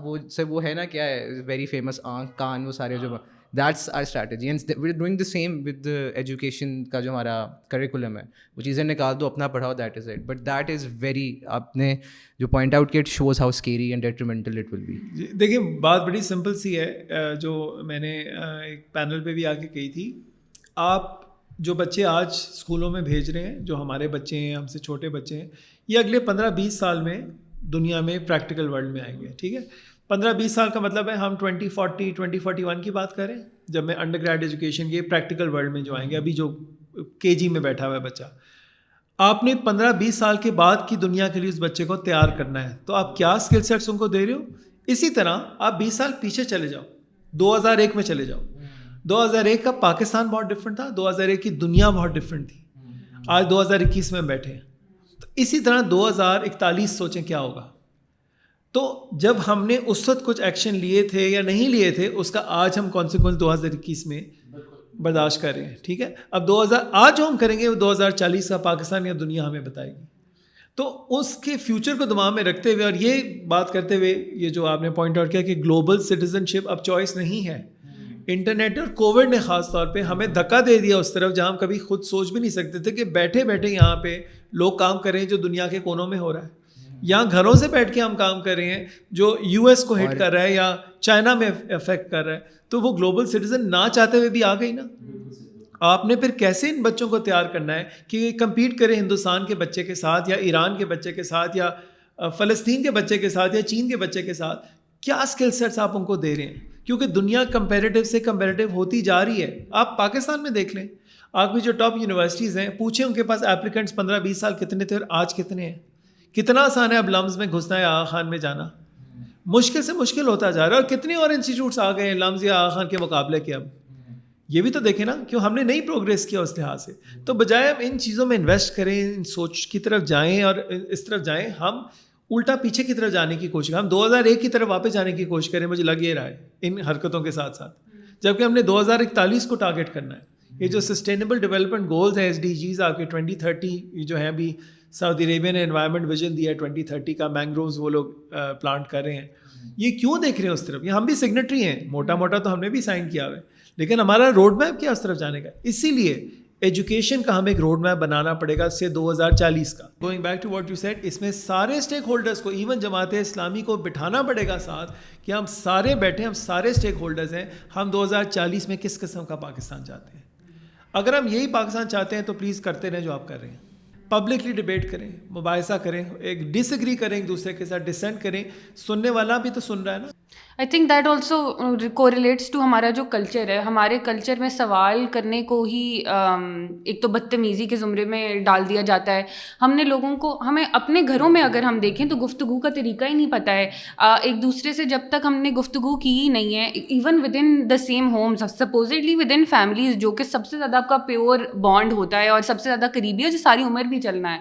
وہ سے وہ ہے نا کیا ہے ویری فیمس آنکھ کان, وہ سارے جو, that's are strategy. And we are doing the same with education کا جو ہمارا کریکولم ہے, وہ چیزیں نکال دو, اپنا پڑھاؤ, that is it. But that is very, آپ نے جو پوائنٹ آؤٹ کیا, it shows how scary and detrimental it will be. دیکھیں بات بڑی سمپل سی ہے, جو میں نے ایک پینل پہ بھی آ کے کہی تھی. آپ جو بچے آج اسکولوں میں بھیج رہے ہیں, جو ہمارے بچے ہیں, ہم سے چھوٹے بچے ہیں, یہ اگلے 15-20 سال میں دنیا میں پریکٹیکل ورلڈ میں آئیں گے. ٹھیک ہے, 15-20 سال کا مطلب ہے ہم 2041 کی بات کریں, جب میں انڈر گریڈ ایجوکیشن کے پریکٹیکل ورلڈ میں جو آئیں گے. ابھی جو KG میں بیٹھا ہوا ہے بچہ, آپ نے 15-20 سال کے بعد کی دنیا کے لیے اس بچے کو تیار کرنا ہے, تو آپ کیا اسکل سیٹس ان کو دے رہے ہو. اسی طرح آپ 20 سال پیچھے چلے جاؤ, 2001 میں چلے جاؤ. 2001 کا پاکستان بہت ڈفرینٹ تھا, 2001 کی دنیا بہت ڈفرینٹ تھی. آج 2021 میں بیٹھے ہیں, تو اسی طرح 2041 سوچیں کیا ہوگا. تو جب ہم نے اس وقت کچھ ایکشن لیے تھے یا نہیں لیے تھے, اس کا آج ہم کانسیکوینس 2021 میں برداشت کر رہے ہیں. ٹھیک ہے, اب آج جو ہم کریں گے وہ 2040 کا پاکستان یا دنیا ہمیں بتائے گی. تو اس کے فیوچر کو دماغ میں رکھتے ہوئے اور یہ بات کرتے ہوئے, یہ جو آپ نے پوائنٹ آؤٹ کیا کہ گلوبل سٹیزن شپ اب چوائس نہیں ہے. انٹرنیٹ اور کووڈ نے خاص طور پہ ہمیں دھکا دے دیا اس طرف جہاں ہم کبھی خود سوچ بھی نہیں سکتے تھے کہ بیٹھے بیٹھے یہاں پہ لوگ کام کر رہے ہیں جو دنیا کے کونوں میں ہو رہا ہے. یہاں گھروں سے بیٹھ کے ہم کام کر رہے ہیں جو US کو ہٹ کر رہا ہے یا چائنا میں افیکٹ کر رہا ہے. تو وہ گلوبل سٹیزن نہ چاہتے ہوئے بھی آ گئی نا. آپ نے پھر کیسے ان بچوں کو تیار کرنا ہے کہ یہ کمپیٹ کرے ہندوستان کے بچے کے ساتھ, یا ایران کے بچے کے ساتھ, یا فلسطین کے بچے کے ساتھ, یا چین کے بچے کے ساتھ. کیا اسکل سیٹس آپ ان کو دے رہے ہیں, کیونکہ دنیا کمپیریٹیو سے کمپیریٹیو ہوتی جا رہی ہے. آپ پاکستان میں دیکھ لیں, آپ کی جو ٹاپ یونیورسٹیز ہیں, پوچھیں ان کے پاس ایپلیکنٹس 15-20 سال کتنے تھے اور آج کتنے ہیں. کتنا آسان ہے اب لمز میں گھسنا ہے, آغا خان میں جانا مشکل سے مشکل ہوتا جا رہا ہے. اور کتنے اور انسٹیٹیوٹس آ گئے ہیں لمز یا آغا خان کے مقابلے کے. اب یہ بھی تو دیکھیں نا, کیوں ہم نے نہیں پروگریس کیا اس لحاظ سے. تو بجائے ہم ان چیزوں میں انویسٹ کریں, ان سوچ کی طرف جائیں اور اس طرف جائیں, ہم الٹا پیچھے کی طرف جانے کی کوشش کریں. ہم 2001 کی طرف واپس جانے کی کوشش کریں, مجھے لگ یہ رہا ہے ان حرکتوں کے ساتھ ساتھ, جبکہ ہم نے 2041 کو ٹارگیٹ کرنا ہے. یہ جو سسٹینیبل ڈیولپمنٹ گولز ہیں, SDGs آپ کے 2030 جو ہیں, ابھی سعودی عربیہ نے انوائرمنٹ ویژن دیا ہے 2030 کا, مینگرووز وہ لوگ پلانٹ کر رہے ہیں. یہ کیوں دیکھ رہے ہیں اس طرف؟ یہ ہم بھی سگنیٹری ہیں, موٹا موٹا تو ہم نے بھی سائن کیا ہوا ہے, لیکن ہمارا روڈ میپ کیا اس طرف جانے کا. اسی لیے ایجوکیشن کا ہمیں ایک روڈ میپ بنانا پڑے گا سے 2040 کا. Going back to what you said, اس میں سارے اسٹیک ہولڈرس کو, ایون جماعت اسلامی کو بٹھانا پڑے گا ساتھ, کہ ہم سارے بیٹھے, ہم سارے اسٹیک ہولڈرز ہیں, ہم 2040 میں کس قسم کا پاکستان چاہتے ہیں. اگر ہم یہی پاکستان چاہتے ہیں تو پلیز کرتے رہیں جو آپ کر رہے ہیں. پبلکلی ڈبیٹ کریں, مباحثہ کریں, ایک ڈس ایگری کریں ایک دوسرے کے ساتھ, ڈسینٹ کریں, سننے والا بھی تو سن رہا ہے نا. I think that also correlates to ہمارا جو کلچر ہے. ہمارے کلچر میں سوال کرنے کو ہی ایک تو بدتمیزی کے زمرے میں ڈال دیا جاتا ہے. ہم نے لوگوں کو, ہمیں اپنے گھروں میں اگر ہم دیکھیں تو گفتگو کا طریقہ ہی نہیں پتہ ہے. ایک دوسرے سے جب تک ہم نے گفتگو کی ہی نہیں ہے, even with in the same homes, supposedly with in families, جو کہ سب سے زیادہ آپ کا پیور بانڈ ہوتا ہے اور سب سے زیادہ قریبی ہے, جو ساری عمر بھی چلنا ہے,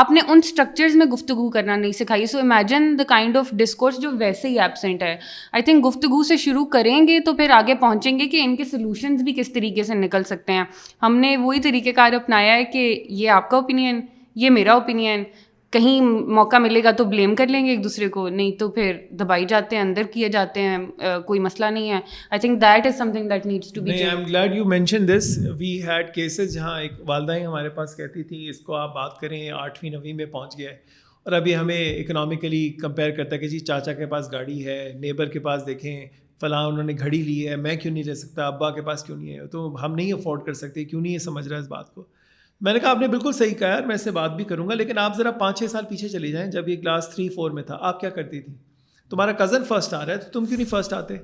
آپ نے ان اسٹرکچرز میں گفتگو کرنا نہیں سکھائی. So imagine the kind of discourse جو ویسے ہی ایبسنٹ ہے. آئی تھنک گفتگو سے شروع کریں گے تو پھر آگے پہنچیں گے کہ ان کے سلوشنز بھی کس طریقے سے نکل سکتے ہیں. ہم نے وہی طریقہ کار اپنایا ہے کہ یہ آپ کا اوپینین, یہ میرا اوپینین, کہیں موقع ملے گا تو بلیم کر لیں گے ایک دوسرے کو, نہیں تو پھر دبائی جاتے ہیں, اندر کیے جاتے ہیں, کوئی مسئلہ نہیں ہے. I think that is something that needs to be change. I am glad you mention this. We had cases جہاں ایک والدہ ہمارے پاس کہتی تھی اس کو آپ بات کریں 8ویں 9ویں میں پہنچ گیا ہے, اور ابھی ہمیں اکنامیکلی کمپیئر کرتا ہے کہ جی چاچا کے پاس گاڑی ہے, نیبر کے پاس دیکھیں فلاں انہوں نے گھڑی لی ہے, میں کیوں نہیں لے سکتا, ابا کے پاس کیوں نہیں ہے, تو ہم نہیں افورڈ کر سکتے, کیوں نہیں یہ سمجھ رہا ہے اس بات کو. میں نے کہا آپ نے بالکل صحیح کہا یار, میں اس سے بات بھی کروں گا, لیکن آپ ذرا 5-6 سال پیچھے چلی جائیں. جب یہ کلاس 3-4 میں تھا آپ کیا کرتی تھی؟ تمہارا کزن فرسٹ آ رہا ہے تو تم کیوں نہیں فرسٹ آتے؟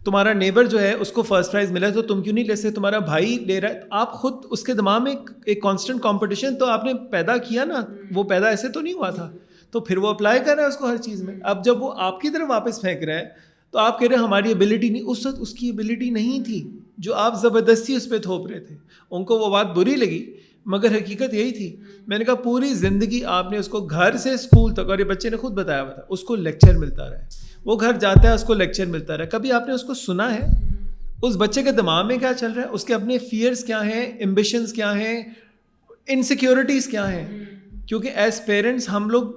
تمہارا نیبر جو ہے اس کو فرسٹ پرائز ملا ہے تو تم کیوں نہیں لے سکتے؟ تمہارا بھائی لے رہا ہے, آپ خود اس کے دماغ میں ایک کانسٹنٹ کمپٹیشن تو آپ نے پیدا کیا نا, وہ پیدا ایسے تو نہیں ہوا تھا, تو پھر وہ اپلائی کر رہا ہے اس کو ہر چیز میں. اب جب وہ آپ کی طرف واپس پھینک رہا ہے تو آپ کہہ رہے ہیں ہماری ایبلٹی نہیں, اس وقت اس کی ایبلٹی نہیں تھی جو آپ زبردستی اس پہ تھوپ رہے تھے. ان کو وہ بات بری لگی مگر حقیقت یہی تھی. میں نے کہا پوری زندگی آپ نے اس کو گھر سے اسکول تک, اور یہ بچے نے خود بتایا ہوا تھا, اس کو لیکچر ملتا رہا ہے, وہ گھر جاتا ہے اس کو لیکچر ملتا رہا ہے. کبھی آپ نے اس کو سنا ہے اس بچے کے دماغ میں کیا چل رہا ہے, اس کے اپنے فیئرس کیا ہیں, ایمبیشنس کیا ہیں, انسیکیورٹیز کیا ہیں؟ کیونکہ ایز پیرنٹس ہم لوگ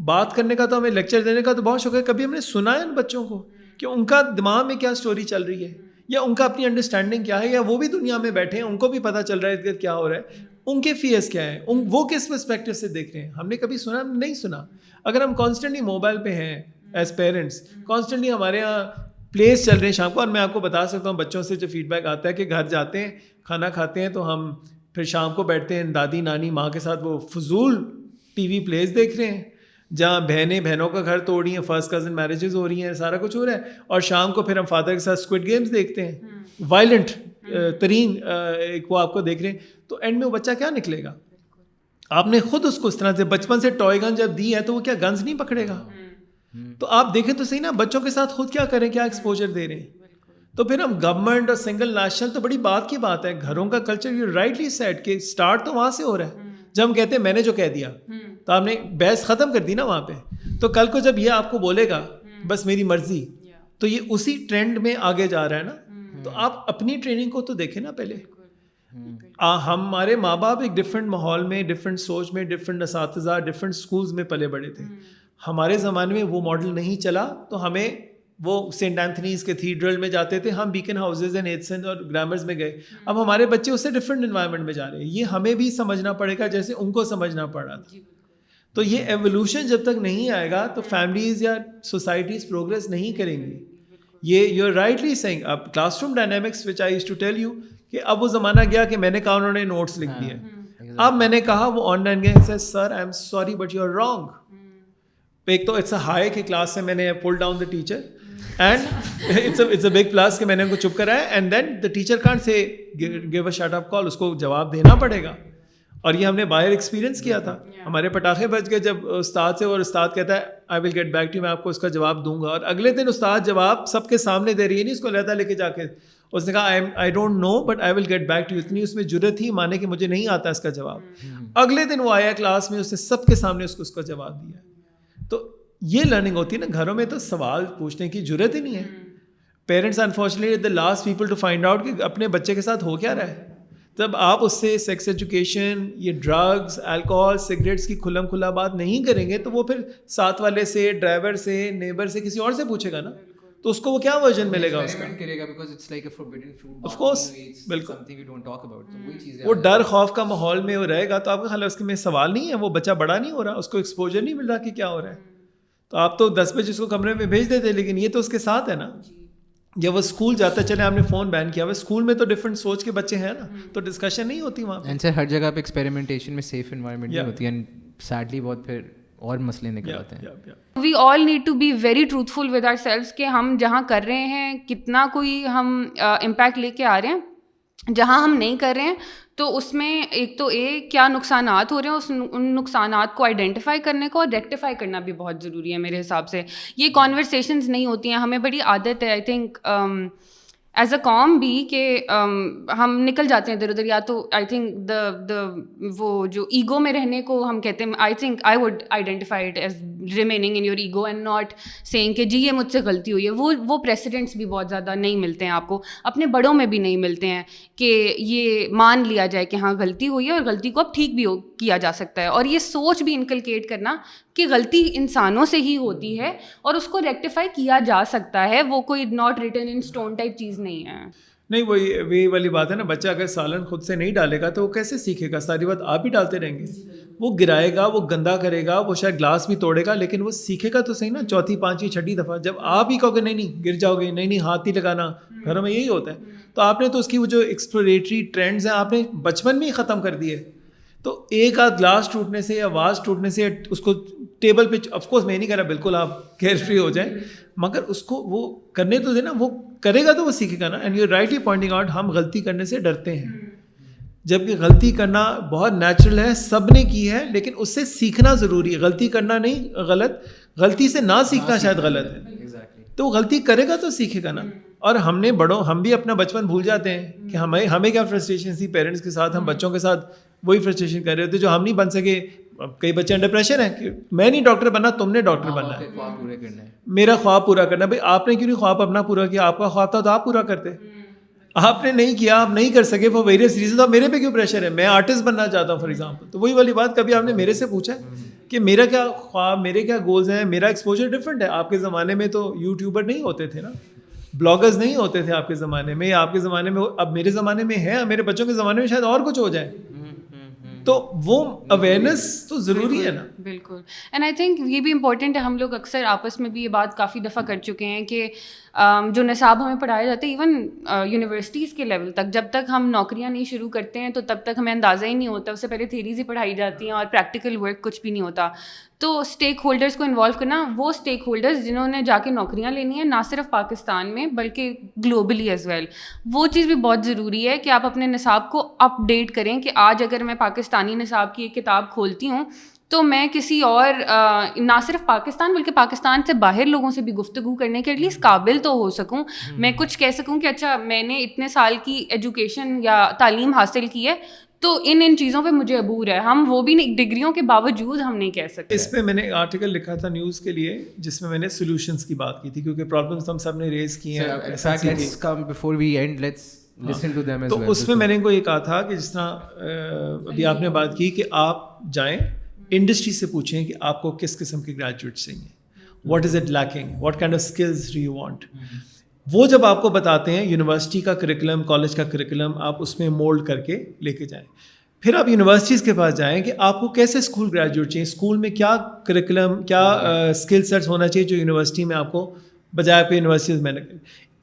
بات کرنے کا تو, ہمیں لیکچر دینے کا تو بہت شوق ہے, کبھی ہم نے سنا ہے ان بچوں کو کہ ان کا دماغ میں کیا سٹوری چل رہی ہے, یا ان کا اپنی انڈرسٹینڈنگ کیا ہے, یا وہ بھی دنیا میں بیٹھے ہیں ان کو بھی پتہ چل رہا ہے ادھر کیا ہو رہا ہے, ان کے فیئرس کیا ہیں, وہ کس پرسپیکٹو سے دیکھ رہے ہیں. ہم نے کبھی سنا نہیں سنا. اگر ہم کانسٹنٹلی موبائل پہ ہیں ایز پیرنٹس, کانسٹنٹلی ہمارے یہاں پلیز چل رہے ہیں شام کو, اور میں آپ کو بتا سکتا ہوں بچوں سے جو فیڈ بیک آتا ہے کہ گھر جاتے ہیں کھانا کھاتے ہیں تو ہم پھر شام کو بیٹھتے ہیں دادی نانی ماں کے ساتھ وہ فضول ٹی وی پلیز دیکھ رہے ہیں, جہاں بہنوں کا گھر توڑ رہی ہیں, فرسٹ کزن میرجز ہو رہی ہیں, سارا کچھ ہو رہا ہے, اور شام کو پھر ہم فادر کے ساتھ اسکوڈ گیمز دیکھتے ہیں, وائلنٹ ترین ایک وہ آپ کو دیکھ رہے ہیں. تو اینڈ میں وہ بچہ کیا نکلے گا؟ آپ نے خود اس کو اس طرح سے بچپن سے ٹوائے گن جب دی ہے تو وہ کیا گنز نہیں پکڑے گا؟ تو آپ دیکھیں تو صحیح نا, بچوں کے ساتھ خود کیا کریں, کیا ایکسپوجر دے رہے ہیں. تو پھر ہم گورنمنٹ اور سنگل نیشنل تو بڑی بات کی بات ہے, گھروں کا کلچر یو رائٹلی سیٹ کہ اسٹارٹ تو وہاں سے ہو رہا ہے. جب ہم کہتے ہیں میں نے جو کہہ دیا تو آپ نے بحث ختم کر دی نا وہاں پہ, تو کل کو جب یہ آپ کو بولے گا بس میری مرضی, تو یہ اسی ٹرینڈ میں آگے جا رہا ہے نا. تو آپ اپنی ٹریننگ کو تو دیکھیں نا پہلے. ہمارے ماں باپ ایک ڈفرینٹ ماحول میں, ڈفرینٹ سوچ میں, ڈفرینٹ اساتذہ, ڈفرینٹ اسکولز میں پلے بڑے تھے. ہمارے زمانے میں وہ ماڈل نہیں چلا, تو ہمیں وہ سینٹ اینتھنیز کیتھیڈرل میں جاتے تھے, ہم بیکن ہاؤسز اینڈ ایتھسن اور گرامرز میں گئے. اب ہمارے بچے اس سے ڈفرینٹ انوائرمنٹ میں جا رہے ہیں. یہ ہمیں بھی سمجھنا پڑے گا جیسے ان کو سمجھنا پڑا تھا. تو یہ ایوولوشن جب تک نہیں آئے گا تو فیملیز یا سوسائٹیز پروگریس نہیں کریں گی. یہ یو آر رائٹلی سیئنگ. اب classroom dynamics which I used to tell you کہ اب وہ زمانہ گیا کہ میں نے کہا انہوں نے نوٹس لکھ دیے, اب میں نے کہا وہ آن لائن گئے, sir I am sorry but you are wrong. ایک تو اٹس اے ہائی کہ کلاس سے میں نے pull down the teacher, and it's a big plus کہ میں نے ان کو چپ کرایا, and then the teacher can't say give a shut up call, اس کو جواب دینا پڑے گا. اور یہ ہم نے باہر ایکسپیرینس کیا تھا. ہمارے پٹاخے بج گئے جب استاد سے, اور استاد کہتا ہے I will get back to you, میں آپ کو اس کا جواب دوں گا, اور اگلے دن استاد جواب سب کے سامنے دے رہی ہے, نہیں اس کو لیتا لے کے جا کے, اس نے کہا I don't know but I will get back to you. اتنی اس میں جرت تھی مانے کہ مجھے نہیں آتا اس کا جواب. اگلے دن وہ آیا کلاس میں, اس نے سب کے سامنے اس کو جواب دیا. تو یہ لرننگ ہوتی ہے نا. گھروں میں تو سوال پوچھنے کی جرت ہی نہیں ہے. Parents unfortunately the last people to find out کہ اپنے بچے کے ساتھ ہو کیا رہا ہے. تب آپ اس سے سیکس ایجوکیشن, یہ ڈرگز, الکوہول, سگریٹس کی کھلم کھلا بات نہیں کریں گے تو وہ پھر ساتھ والے سے, ڈرائیور سے, نیبر سے, کسی اور سے پوچھے گا نا, تو اس کو وہ کیا ورژن ملے گا اس کا. آف کورس بالکل وہ ڈر خوف کا ماحول میں وہ رہے گا, تو آپ کا خیال ہے اس میں سوال نہیں ہے, وہ بچہ بڑا نہیں ہو رہا, اس کو ایکسپوجر نہیں مل رہا کہ کیا ہو رہا ہے. تو آپ تو 10 بجے اس کو کمرے میں بھیج دیتے, لیکن یہ تو اس کے ساتھ ہے نا. جب وہ اسکول جاتا چلے آپ نے فون بین کیا ہوا اسکول میں تو ڈفرینٹ سوچ کے بچے ہیں نا تو ڈسکشن نہیں ہوتی وہاں پہ. ہر جگہ پہ ایکسپیریمنٹیشن میں سیف انوائرمنٹ نہیں ہوتی اینڈ سیڈلی بہت پھر اور مسئلے نکل آتے ہیں. We all need to be very truthful with ourselves کہ ہم جہاں کر رہے ہیں کتنا کوئی ہم امپیکٹ لے کے آ رہے ہیں, جہاں ہم نہیں کر رہے ہیں تو اس میں ایک تو کیا نقصانات ہو رہے ہیں, ان نقصانات کو آئیڈینٹیفائی کرنے کو اور ریکٹیفائی کرنا بھی بہت ضروری ہے میرے حساب سے. یہ کانورسیشنز نہیں ہوتی ہیں, ہمیں بڑی عادت ہے آئی تھنک ایز اے قوم بھی کہ ہم نکل جاتے ہیں ادھر ادھر, یا تو آئی تھنک وہ جو ایگو میں رہنے کو ہم کہتے ہیں, I think I would identify it as remaining in your ego and not seeing کہ جی یہ مجھ سے غلطی ہوئی ہے. وہ پریسیڈنٹس بھی بہت زیادہ نہیں ملتے ہیں آپ کو, اپنے بڑوں میں بھی نہیں ملتے ہیں کہ یہ مان لیا جائے کہ ہاں غلطی ہوئی ہے اور غلطی کو اب ٹھیک بھی کیا جا سکتا ہے. اور یہ سوچ بھی انکلکیٹ کرنا کہ غلطی انسانوں سے ہی ہوتی ہے اور اس کو ریکٹیفائی کیا جا سکتا ہے, وہ کوئی not written in stone type چیز نہیں ہے. نہیں وہی والی بات ہے نا, بچہ اگر سالن خود سے نہیں ڈالے گا تو وہ کیسے سیکھے گا؟ ساری بات آپ ہی ڈالتے رہیں گے, وہ گرائے گا, وہ گندا کرے گا, وہ شاید گلاس بھی توڑے گا, لیکن وہ سیکھے گا تو صحیح نا. چوتھی پانچویں چھٹی دفعہ جب آپ ہی کہو گے نہیں گر جاؤ گے, نہیں ہاتھ نہیں لگانا, گھروں میں یہی ہوتا ہے, تو آپ نے تو اس کی وہ جو ایکسپلوریٹری ٹرینڈز ہیں آپ نے بچپن میں ہی ختم کر دیے. تو ایک آدھ گلاس ٹوٹنے سے یا واز ٹوٹنے سے اس کو ٹیبل پہ, آف کورس میں نہیں کہہ رہا بالکل آپ کیئر فری ہو جائیں, مگر اس کو وہ کرنے تو دینا, وہ کرے گا تو وہ سیکھے گا نا. And you rightly pointing out, ہم غلطی کرنے سے ڈرتے ہیں, جبکہ غلطی کرنا بہت نیچرل ہے, سب نے کی ہے, لیکن اس سے سیکھنا ضروری ہے. غلطی کرنا نہیں غلط, غلطی سے نہ سیکھنا شاید غلط ہے. تو وہ غلطی کرے گا تو سیکھے گا نا. اور ہم بھی اپنا بچپن بھول جاتے ہیں کہ ہمیں کیا فرسٹریشن تھی پیرنٹس کے ساتھ, ہم بچوں کے ساتھ وہی فرسٹریشن کر رہے ہوتے جو ہم نہیں بن سکے. کئی بچے انڈر پریشر ہیں کہ میں نہیں ڈاکٹر بننا, تم نے ڈاکٹر بننا ہے, میرا خواب پورا کرنا. بھائی آپ نے کیوں نہیں خواب اپنا پورا کیا؟ آپ کا خواب تھا تو آپ پورا کرتے, آپ نے نہیں کیا, آپ نہیں کر سکے فار ویریس ریزن. اب میرے پہ کیوں پریشر ہے؟ میں آرٹسٹ بننا چاہتا ہوں فار ایگزامپل. تو وہی والی بات, کبھی آپ نے میرے سے پوچھا کہ میرا کیا خواب, میرے کیا گولز ہیں؟ میرا ایکسپوجر ڈفرینٹ ہے. آپ کے زمانے میں تو یوٹیوبر نہیں ہوتے تھے نا, بلاگرز نہیں ہوتے تھے آپ کے زمانے میں, یا آپ کے زمانے میں. اب میرے زمانے میں ہے, میرے بچوں کے زمانے میں شاید اور کچھ ہو جائے. تو وہ اویئرنیس تو ضروری ہے نا. بالکل. اینڈ آئی تھنک یہ بھی امپورٹنٹ ہے, ہم لوگ اکثر آپس میں بھی یہ بات کافی دفعہ کر چکے ہیں کہ جو نصاب ہمیں پڑھائے جاتے ہیں ایون یونیورسٹیز کے لیول تک, جب تک ہم نوکریاں نہیں شروع کرتے ہیں تو تب تک ہمیں اندازہ ہی نہیں ہوتا, اس سے پہلے تھیریز ہی پڑھائی جاتی ہیں اور پریکٹیکل ورک کچھ بھی نہیں ہوتا. تو اسٹیک ہولڈرس کو انوالو کرنا, وہ اسٹیک ہولڈرس جنہوں نے جا کے نوکریاں لینی ہیں, نہ صرف پاکستان میں بلکہ گلوبلی ایز ویل, وہ چیز بھی بہت ضروری ہے کہ آپ اپنے نصاب کو اپ ڈیٹ کریں. کہ آج اگر میں پاکستانی نصاب کی ایک کتاب کھولتی ہوں تو میں کسی اور نہ صرف پاکستان بلکہ پاکستان سے باہر لوگوں سے بھی گفتگو کرنے کے ایٹ لیسٹ قابل تو ہو سکوں. میں کچھ کہہ سکوں کہ اچھا میں نے اتنے سال کی ایجوکیشن یا تعلیم حاصل کی ہے, تو ان چیزوں پہ مجھے عبور ہے. ہم وہ بھی نہیں, ڈگریوں کے باوجود ہم نہیں کہہ سکتے. اس پہ میں نے آرٹیکل لکھا تھا نیوز کے لیے جس میں نے سولوشنس کی بات کی تھی, کیونکہ پرابلمس ہم سب نے ریز کی ہیں. تو اس میں نے ان کو یہ کہا تھا کہ جس طرح ابھی آپ نے بات کی کہ آپ جائیں انڈسٹری سے پوچھیں کہ آپ کو کس قسم کے گریجویٹ چاہیے, what is it lacking, what kind of skills do you want. وہ جب آپ کو بتاتے ہیں یونیورسٹی کا کریکلم, کالج کا کریکلم, آپ اس میں مولڈ کر کے لے کے جائیں. پھر آپ یونیورسٹیز کے پاس جائیں کہ آپ کو کیسے اسکول گریجویٹ چاہیے, اسکول میں کیا کریکلم, کیا اسکل سیٹس ہونا چاہیے جو یونیورسٹی میں آپ کو بجائے پہ یونیورسٹیز میں.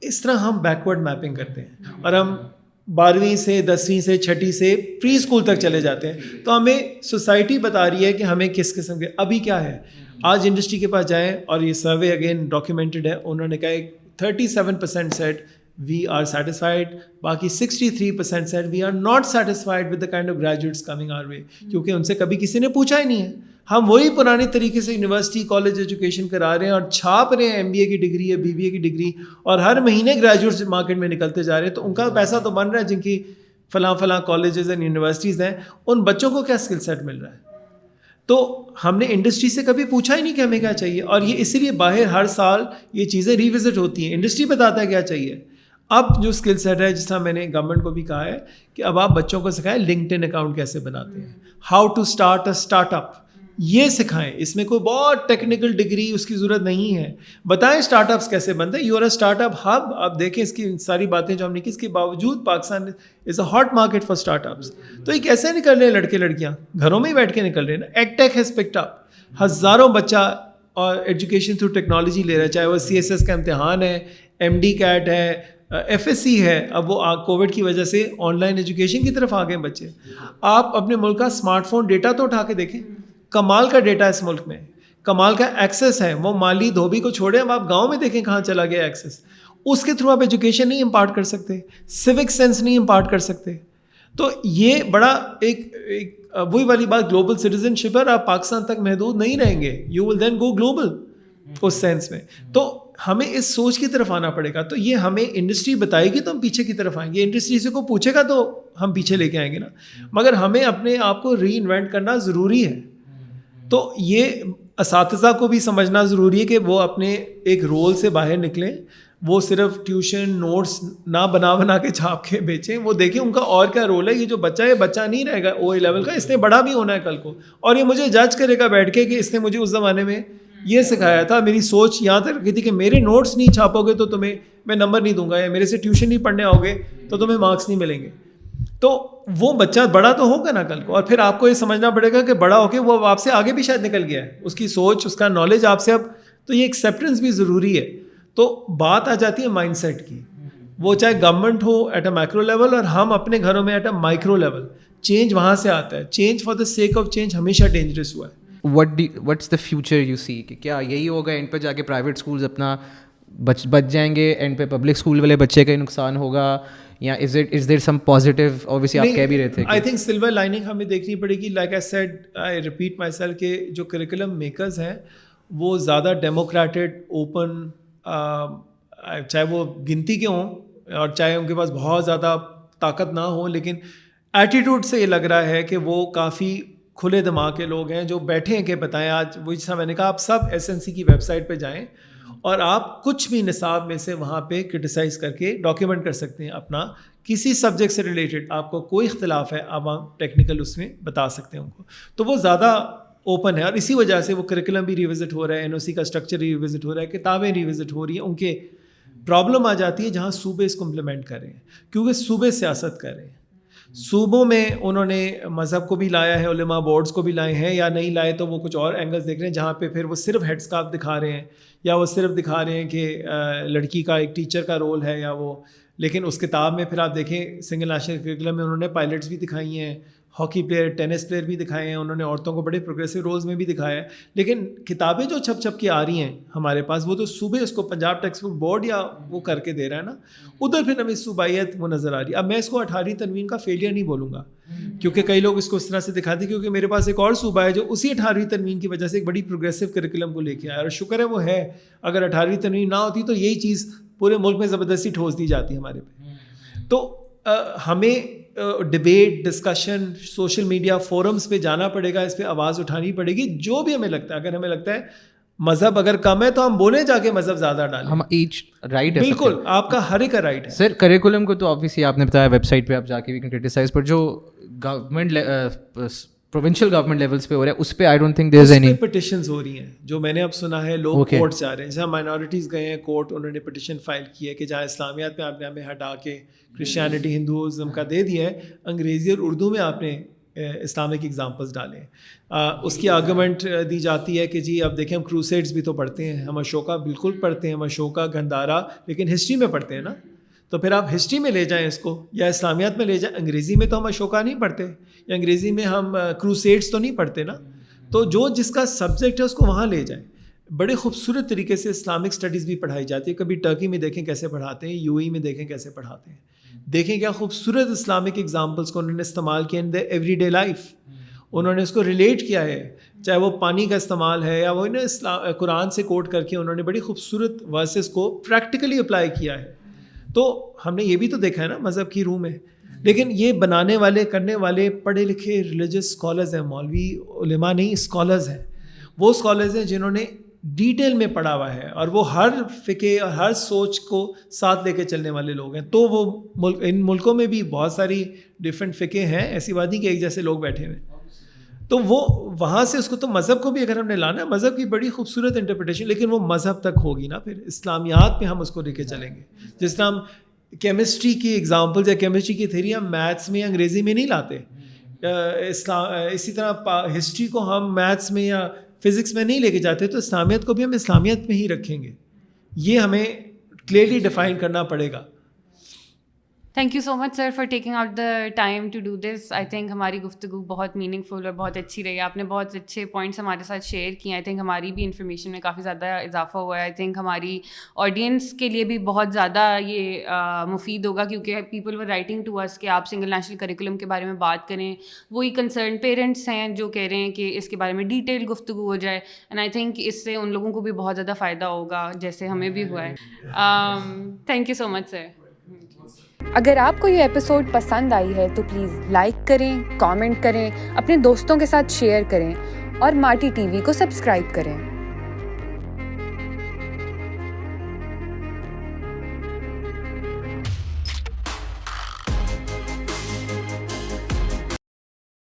اس طرح ہم بیکورڈ میپنگ کرتے ہیں اور ہم 12ویں سے 10ویں سے 6ٹھی سے پری اسکول تک چلے جاتے ہیں. تو ہمیں سوسائٹی بتا رہی ہے کہ ہمیں کس قسم کے. ابھی کیا ہے, آج انڈسٹری کے پاس جائیں اور یہ سروے اگین ڈاکیومنٹڈ ہے, انہوں نے کہا 37% said we are satisfied, باقی 63% said we are not satisfied with the kind of graduates coming our way. کیونکہ ان سے کبھی کسی نے پوچھا ہی نہیں ہے. ہم وہی پرانے طریقے سے یونیورسٹی کالج ایجوکیشن کرا رہے ہیں اور چھاپ رہے ہیں MBA کی ڈگری ہے, BBA کی ڈگری, اور ہر مہینے گریجویٹس مارکیٹ میں نکلتے جا رہے ہیں. تو ان کا پیسہ تو بن رہا ہے جن کی فلاں کالجز اینڈ یونیورسٹیز ہیں, ان بچوں کو کیا اسکل سیٹ مل رہا ہے. تو ہم نے انڈسٹری سے کبھی پوچھا ہی نہیں کہ ہمیں کیا چاہیے, اور یہ اسی لیے باہر ہر سال یہ چیزیں ریوزٹ ہوتی ہیں. انڈسٹری بتاتا ہے کیا چاہیے. اب جو اسکل سیٹ ہے, جس طرح میں نے گورنمنٹ کو بھی کہا ہے کہ اب آپ بچوں کو سکھائیں لنکڈ ان اکاؤنٹ کیسے بناتے ہیں, how to start a startup, یہ سکھائیں. اس میں کوئی بہت ٹیکنیکل ڈگری اس کی ضرورت نہیں ہے. بتائیں اسٹارٹ اپس کیسے بنتے ہیں. You are a startup hub. آپ دیکھیں اس کی ساری باتیں جو ہم نے کی, اس کے باوجود Pakistan is a hot market for startups. تو یہ کیسے نکل رہے ہیں لڑکے لڑکیاں, گھروں میں ہی بیٹھ کے نکل رہے ہیں نا. Egg take has picked up, ہزاروں بچہ اور ایجوکیشن تھرو ٹیکنالوجی لے رہا ہے, چاہے وہ CSS کا امتحان ہے, MD CAT ہے, FSC ہے. اب وہ کووڈ کی وجہ سے آن لائن ایجوکیشن کی طرف آ گئے بچے. آپ اپنے ملک کا اسمارٹ فون ڈیٹا تو اٹھا کے دیکھیں, کمال کا ڈیٹا اس ملک میں, کمال کا ایکسیس ہے. وہ مالی دھوبی کو چھوڑیں, اب آپ گاؤں میں دیکھیں کہاں چلا گیا ایکسیس. اس کے تھرو آپ ایجوکیشن نہیں امپارٹ کر سکتے, سیوک سینس نہیں امپارٹ کر سکتے. تو یہ بڑا ایک وہی والی بات, گلوبل سٹیزن شپ ہے. آپ پاکستان تک محدود نہیں رہیں گے, you will then go global اس سینس میں. تو ہمیں اس سوچ کی طرف آنا پڑے گا. تو یہ ہمیں انڈسٹری بتائے گی تو ہم پیچھے کی طرف آئیں گے, انڈسٹری سے کو پوچھے گا تو ہم پیچھے لے کے آئیں گے نا. مگر ہمیں اپنے آپ کو ری انوینٹ کرنا ضروری ہے. تو یہ اساتذہ کو بھی سمجھنا ضروری ہے کہ وہ اپنے ایک رول سے باہر نکلیں. وہ صرف ٹیوشن نوٹس نہ بنا کے چھاپ کے بیچیں, وہ دیکھیں ان کا اور کیا رول ہے. یہ جو بچہ ہے بچہ نہیں رہے گا OA لیول کا, اس نے بڑا بھی ہونا ہے کل کو, اور یہ مجھے جج کرے گا بیٹھ کے کہ اس نے مجھے اس زمانے میں یہ سکھایا تھا. میری سوچ یہاں تک رکھی تھی کہ میرے نوٹس نہیں چھاپو گے تو تمہیں میں نمبر نہیں دوں گا, یا میرے سے ٹیوشن نہیں پڑھنے آؤ گے تو تمہیں مارکس نہیں ملیں گے. تو وہ بچہ بڑا تو ہوگا نا کل کو, اور پھر آپ کو یہ سمجھنا پڑے گا کہ بڑا ہو کے وہ آپ سے آگے بھی شاید نکل گیا ہے, اس کی سوچ اس کا نالج آپ سے اب. تو یہ ایکسیپٹنس بھی ضروری ہے. تو بات آ جاتی ہے مائنڈ سیٹ کی, وہ چاہے گورنمنٹ ہو ایٹ اے مائکرو لیول, اور ہم اپنے گھروں میں at a micro level. Change وہاں سے آتا ہے. Change for the sake of change ہمیشہ ڈینجرس ہوا ہے. what's the future you see, کہ کیا یہی ہوگا اینڈ پہ جا کے پرائیویٹ اسکولز اپنا بچ جائیں گے, اینڈ پہ پبلک اسکول والے بچے کا نقصان ہوگا, یا is there some positive, obviously آپ کہہ بھی رہے تھے. I think silver lining ہمیں دیکھنی پڑے گی. like I said, I repeat myself کہ جو کریکولم میکرز ہیں وہ زیادہ ڈیموکریٹڈ, اوپن, چاہے وہ گنتی کے ہوں اور چاہے ان کے پاس بہت زیادہ طاقت نہ ہو, لیکن ایٹیٹیوڈ سے یہ لگ رہا ہے کہ وہ کافی کھلے دماغ کے لوگ ہیں جو بیٹھے ہیں کہ بتائیں. آج وہ جیسا میں نے کہا, آپ سب SNC کی ویب سائٹ پہ جائیں اور آپ کچھ بھی نصاب میں سے وہاں پہ کرٹیسائز کر کے ڈاکیومنٹ کر سکتے ہیں اپنا, کسی سبجیکٹ سے ریلیٹڈ آپ کو کوئی اختلاف ہے, آپ ٹیکنیکل اس میں بتا سکتے ہیں ان کو. تو وہ زیادہ اوپن ہے, اور اسی وجہ سے وہ کریکولم بھی ریوزٹ ہو رہا ہے, NOC کا اسٹرکچر ریوزٹ ہو رہا ہے, کتابیں ریوزٹ ہو رہی ہیں. ان کے پرابلم آ جاتی ہے جہاں صوبے اس کو امپلیمنٹ کر رہے ہیں, کیونکہ صوبے سیاست کر رہے ہیں. صوبوں میں انہوں نے مذہب کو بھی لایا ہے, علماء بورڈز کو بھی لائے ہیں, یا نہیں لائے تو وہ کچھ اور اینگلز دیکھ رہے ہیں جہاں پہ پھر وہ صرف ہیڈ اسکارف دکھا رہے ہیں, یا وہ صرف دکھا رہے ہیں کہ لڑکی کا ایک ٹیچر کا رول ہے, یا وہ. لیکن اس کتاب میں پھر آپ دیکھیں سنگل نیشنل کریکولم میں انہوں نے پائلٹس بھی دکھائی ہیں, ہاکی پلیئر, ٹینس پلیئر بھی دکھائے ہیں, انہوں نے عورتوں کو بڑے پروگریسو رولز میں بھی دکھایا ہے. لیکن کتابیں جو چھپ کے آ رہی ہیں ہمارے پاس, وہ تو صوبے اس کو پنجاب ٹیکسٹ بک بورڈ یا وہ کر کے دے رہا ہے نا, ادھر پھر ہمیں صوبائیت وہ نظر آ رہی ہے. اب میں اس کو 18ویں تنوین کا فیلئر نہیں بولوں گا, کیونکہ کئی لوگ اس کو اس طرح سے دکھاتے ہیں, کیونکہ میرے پاس ایک اور صوبہ ہے جو اسی 18ویں تنوین کی وجہ سے ایک بڑی پروگریسو کریکولم کو لے کے آیا, اور شکر ہے وہ ہے. اگر 18ویں تنوین نہ ہوتی تو یہی چیز پورے ملک میں زبردستی ٹھوس دی جاتی ہمارے پہ. تو ہمیں debate, discussion, social media forums پہ جانا پڑے گا, اس پہ آواز اٹھانی پڑے گی. جو بھی ہمیں لگتا ہے, اگر ہمیں لگتا ہے مذہب اگر کم ہے تو ہم بولیں جا کے مذہب زیادہ ڈالیں, ہم ایچ رائٹ ہے, بالکل آپ کا ہر ایک کا رائٹ ہے. سر کریکولم کو تو آبویسلی آپ نے بتایا ویب سائٹ پہ آپ جا کے بھی کرٹیسائز, پر جو گورنمنٹ پروونشل گورنمنٹ لیولس پہ ہو رہا ہے اس پہ I don't think there is any petitions ہو رہی ہیں. جو میں نے اب سنا ہے لوگ کورٹ جا رہے ہیں, جہاں مائنورٹیز گئے ہیں کورٹ, انہوں نے پٹیشن فائل کی ہے کہ جہاں اسلامیات میں آپ نے ہمیں ہٹا کے کرسچینٹی ہندوازم کا دے دیا ہے, انگریزی اور اردو میں آپ نے اسلامک ایگزامپلس ڈالے ہیں. اس کی آرگومنٹ دی جاتی ہے کہ جی اب دیکھیں ہم کروسیڈز بھی تو پڑھتے ہیں, ہم اشوکا بالکل پڑھتے ہیں, ہم اشوکا گندھارا, لیکن ہسٹری میں پڑھتے ہیں نا. تو پھر آپ ہسٹری میں لے جائیں اس کو, یا اسلامیات میں لے جائیں. انگریزی میں تو ہم اشوکا نہیں پڑھتے, یا انگریزی میں ہم کروسیڈز تو نہیں پڑھتے نا. تو جو جس کا سبجیکٹ ہے اس کو وہاں لے جائیں. بڑے خوبصورت طریقے سے اسلامک اسٹڈیز بھی پڑھائی جاتی ہے. کبھی ٹرکی میں دیکھیں کیسے پڑھاتے ہیں, UAE میں دیکھیں کیسے پڑھاتے ہیں, دیکھیں کیا خوبصورت اسلامک ایگزامپلس کو انہوں نے استعمال کیا ان دا ایوری ڈے لائف. انہوں نے اس کو ریلیٹ کیا ہے, چاہے وہ پانی کا استعمال ہے, یا وہ قرآن سے کوٹ کر کے انہوں نے بڑی خوبصورت ورسز کو پریکٹیکلی اپلائی کیا ہے. تو ہم نے یہ بھی تو دیکھا ہے نا مذہب کی روح میں. لیکن یہ بنانے والے کرنے والے پڑھے لکھے ریلیجس اسکالرز ہیں, مولوی علماء نہیں, اسکالرز ہیں. وہ اسکالرز ہیں جنہوں نے ڈیٹیل میں پڑھا ہوا ہے, اور وہ ہر فقہ اور ہر سوچ کو ساتھ لے کے چلنے والے لوگ ہیں. تو وہ ان ملکوں میں بھی بہت ساری ڈفرینٹ فقہ ہیں, ایسی بات نہیں کہ ایک جیسے لوگ بیٹھے ہوئے. تو وہ وہاں سے اس کو, تو مذہب کو بھی اگر ہم نے لانا ہے, مذہب کی بڑی خوبصورت انٹرپریٹیشن, لیکن وہ مذہب تک ہوگی نا. پھر اسلامیات پہ ہم اس کو لے کے چلیں گے. جس طرح ہم کیمسٹری کی ایگزامپلز یا کیمسٹری کی تھیری ہم میتھس میں یا انگریزی میں نہیں لاتے, اسی طرح ہسٹری کو ہم میتھس میں یا فزکس میں نہیں لے کے جاتے تو اسلامیت کو بھی ہم اسلامیت میں ہی رکھیں گے. یہ ہمیں کلیئرلی ڈیفائن کرنا پڑے گا. Thank you so much sir for taking out the time to do this. I think ہماری گفتگو بہت میننگ فل اور بہت اچھی رہی. آپ نے بہت اچھے پوائنٹس ہمارے ساتھ شیئر کیے. آئی تھنک ہماری بھی انفارمیشن میں کافی زیادہ اضافہ ہوا ہے. آئی تھنک ہماری آڈینس کے لیے بھی بہت زیادہ یہ مفید ہوگا, کیونکہ پیپل ور رائٹنگ ٹو اس کہ آپ سنگل نیشنل کریکولم کے بارے میں بات کریں. وہی کنسرن پیرنٹس ہیں جو کہہ رہے ہیں کہ اس کے بارے میں ڈیٹیل گفتگو ہو جائے. اینڈ آئی تھنک اس سے ان لوگوں کو بھی بہت زیادہ فائدہ ہوگا جیسے ہمیں بھی ہوا ہے. تھینک یو سو مچ سر. اگر آپ کو یہ ایپیسوڈ پسند آئی ہے تو پلیز لائک کریں, کامنٹ کریں, اپنے دوستوں کے ساتھ شیئر کریں اور مارٹی ٹی وی کو سبسکرائب کریں.